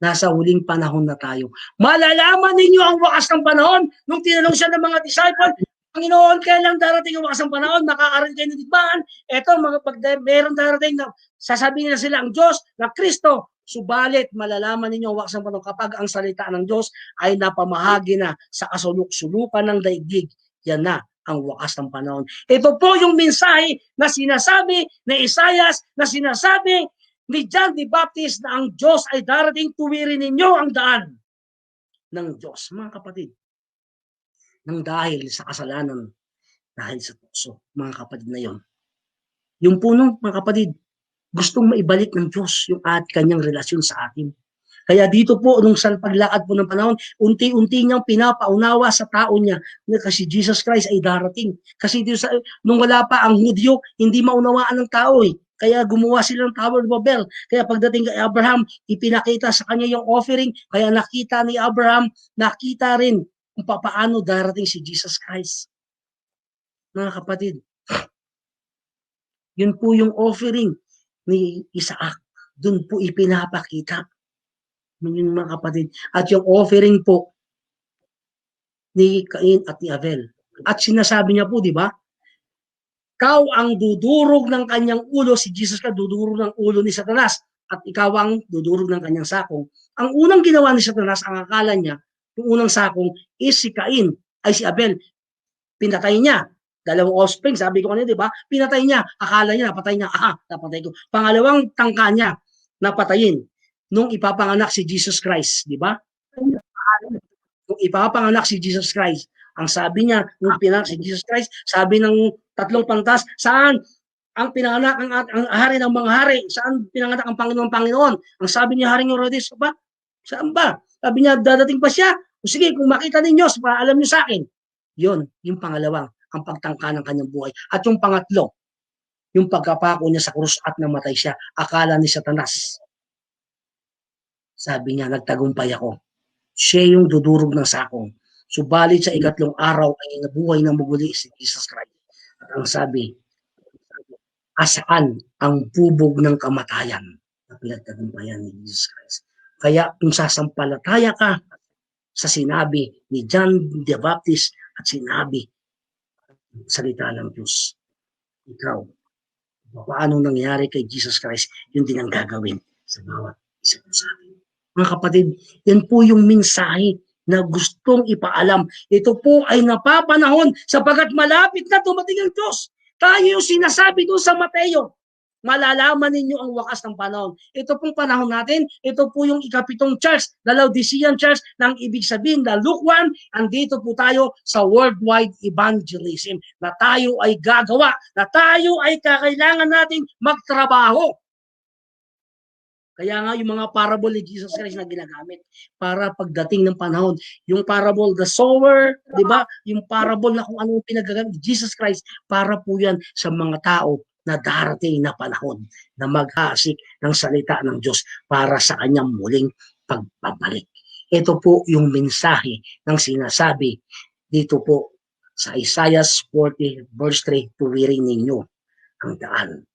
Nasa huling panahon na tayo. Malalaman ninyo ang wakas ng panahon nung tinanong siya ng mga disciple, Panginoon, kailan darating ang wakas ng panahon? Makakaroon kayo ng digmaan. Ito, meron darating na sasabihin na sila ang Diyos na Kristo. Subalit, malalaman ninyo ang wakas ng panahon kapag ang salita ng Diyos ay napamahagi na sa kasuluk-sulukan ng daigdig. Yan na ang wakas ng panahon. Ito po yung mensahe na sinasabi ni Isaiah, na sinasabi ni John the Baptist na ang Diyos ay darating, tuwirin ninyo ang daan ng Diyos. Mga kapatid, nang dahil sa kasalanan, dahil sa tukso, mga kapatid na yon. Yung puno, mga kapatid, gustong maibalik ng Diyos yung kanyang relasyon sa atin. Kaya dito po, nung sa paglakad po ng panahon, unti-unti niyang pinapaunawa sa tao niya na kasi Jesus Christ ay darating. Kasi nung wala pa ang Hudyo, hindi maunawaan ng tao eh. Kaya gumawa sila ng Tower of Babel. Kaya pagdating kay Abraham, ipinakita sa kanya yung offering. Kaya nakita ni Abraham, nakita rin kung paano darating si Jesus Christ. Mga kapatid, yun po yung offering ni Isaac. Doon po ipinapakita. Yun mga kapatid. At yung offering po ni Cain at ni Abel. At sinasabi niya po, di ba? ikaw ang dudurog ng kanyang ulo, si Jesus ka dudurog ng ulo ni Satanas, at ikaw ang dudurog ng kanyang sakong. Ang unang ginawa ni Satanas, ang akala niya, yung unang sakong is si Cain, ay si Abel. Pinatay niya. Dalawang offspring, sabi ko kanina, di ba? Pinatay niya. Akala niya, napatay niya. Aha, napatay ko. Pangalawang tangka niya, napatayin. Nung ipapanganak si Jesus Christ, di ba? Nung ipapanganak si Jesus Christ, ang sabi niya, nung pinanganak si Jesus Christ, sabi ng tatlong pantas, saan ang pinanganak ang hari ng mga hari? Saan pinanganak ang Panginoon? Ang sabi niya, Haring Herodes, ba? Saan ba? Sabi niya, dadating pa siya. O sige, kung makita ninyo, alam niyo sa akin. Yun, yung pangalawang, ang pagtangka ng kanyang buhay. At yung pangatlo, yung pagkapako niya sa krus at namatay siya. Akala ni Satanas. Sabi niya, nagtagumpay ako. Siya yung dudurog ng sakong. Subalit sa ikatlong araw ay nabuhay na muli si Jesus Christ. At ang sabi, asaan ang bubog ng kamatayan na pinagtagumpayan ni Jesus Christ. Kaya kung sasampalataya ka sa sinabi ni John the Baptist at sinabi salita ng Diyos, ikaw, paano nangyari kay Jesus Christ, yun din ang gagawin sa bawat isa po sa atin. Mga kapatid, yan po yung mensahe na gustong ipaalam. Ito po ay napapanahon sapagkat malapit na dumating ang Diyos. Tayo yung sinasabi doon sa Mateo. Malalaman ninyo ang wakas ng panahon. Ito pong panahon natin, ito po yung ikapitong church, the Laodicean church, nang ibig sabihin na lukewarm, andito po tayo sa worldwide evangelism, na tayo ay gagawa, na tayo ay kakailangan natin magtrabaho. Kaya nga yung mga parable ni Jesus Christ na ginagamit para pagdating ng panahon. Yung parable, the sower, di ba? Yung parable na kung anong pinagagamit Jesus Christ, para po yan sa mga tao na darating na panahon na maghasik ng salita ng Diyos para sa kanyang muling pagpapalik. Ito po yung mensahe ng sinasabi dito po sa Isaiah 40 verse 3, tuwirin ninyo ang daan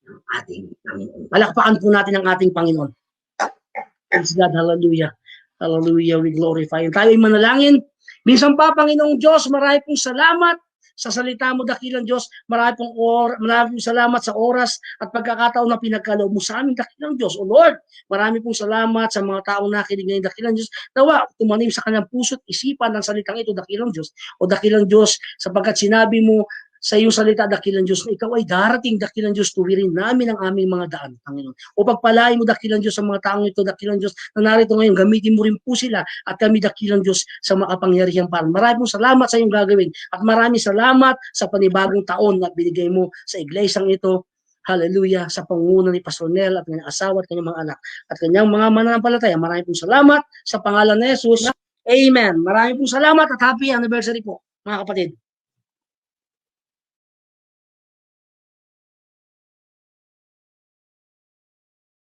ng ating Panginoon. Palakpakan po natin ang ating Panginoon. Praise God, hallelujah. Hallelujah, we glorify. Tayo ay manalangin. Minsan pa, Panginoong Diyos, marami pong salamat sa salita mo, dakilang Diyos. Marami pong salamat sa oras at pagkakataon na pinagkaloob mo sa amin, dakilang Diyos. O Lord, marami pong salamat sa mga taong nakinig ngayon, dakilang Diyos. Nawa, tumanim sa kanyang puso't isipan ng salitang ito, dakilang Diyos. O dakilang Diyos, sapagkat sinabi mo sa iyong salita, dakilang Diyos, na ikaw ay darating, dakilang Diyos, tuwirin namin ang aming mga daan, Panginoon. O pagpalain mo, dakilang Diyos, sa mga taong ito, dakilang Diyos, na narito ngayon, gamitin mo rin po sila, at kami, dakilang Diyos, sa makapangyarihang parang. Maraming salamat sa iyong gagawin, at maraming salamat sa panibagong taon na binigay mo sa iglesyang ito. Hallelujah, sa pangunguna ni Pastor Nel at kanyang asawa at kanyang mga anak, at kanyang mga mananampalataya. Maraming pong salamat sa pangalan ni Jesus. Amen. Maraming pong salamat at happy anniversary po, mga kapatid.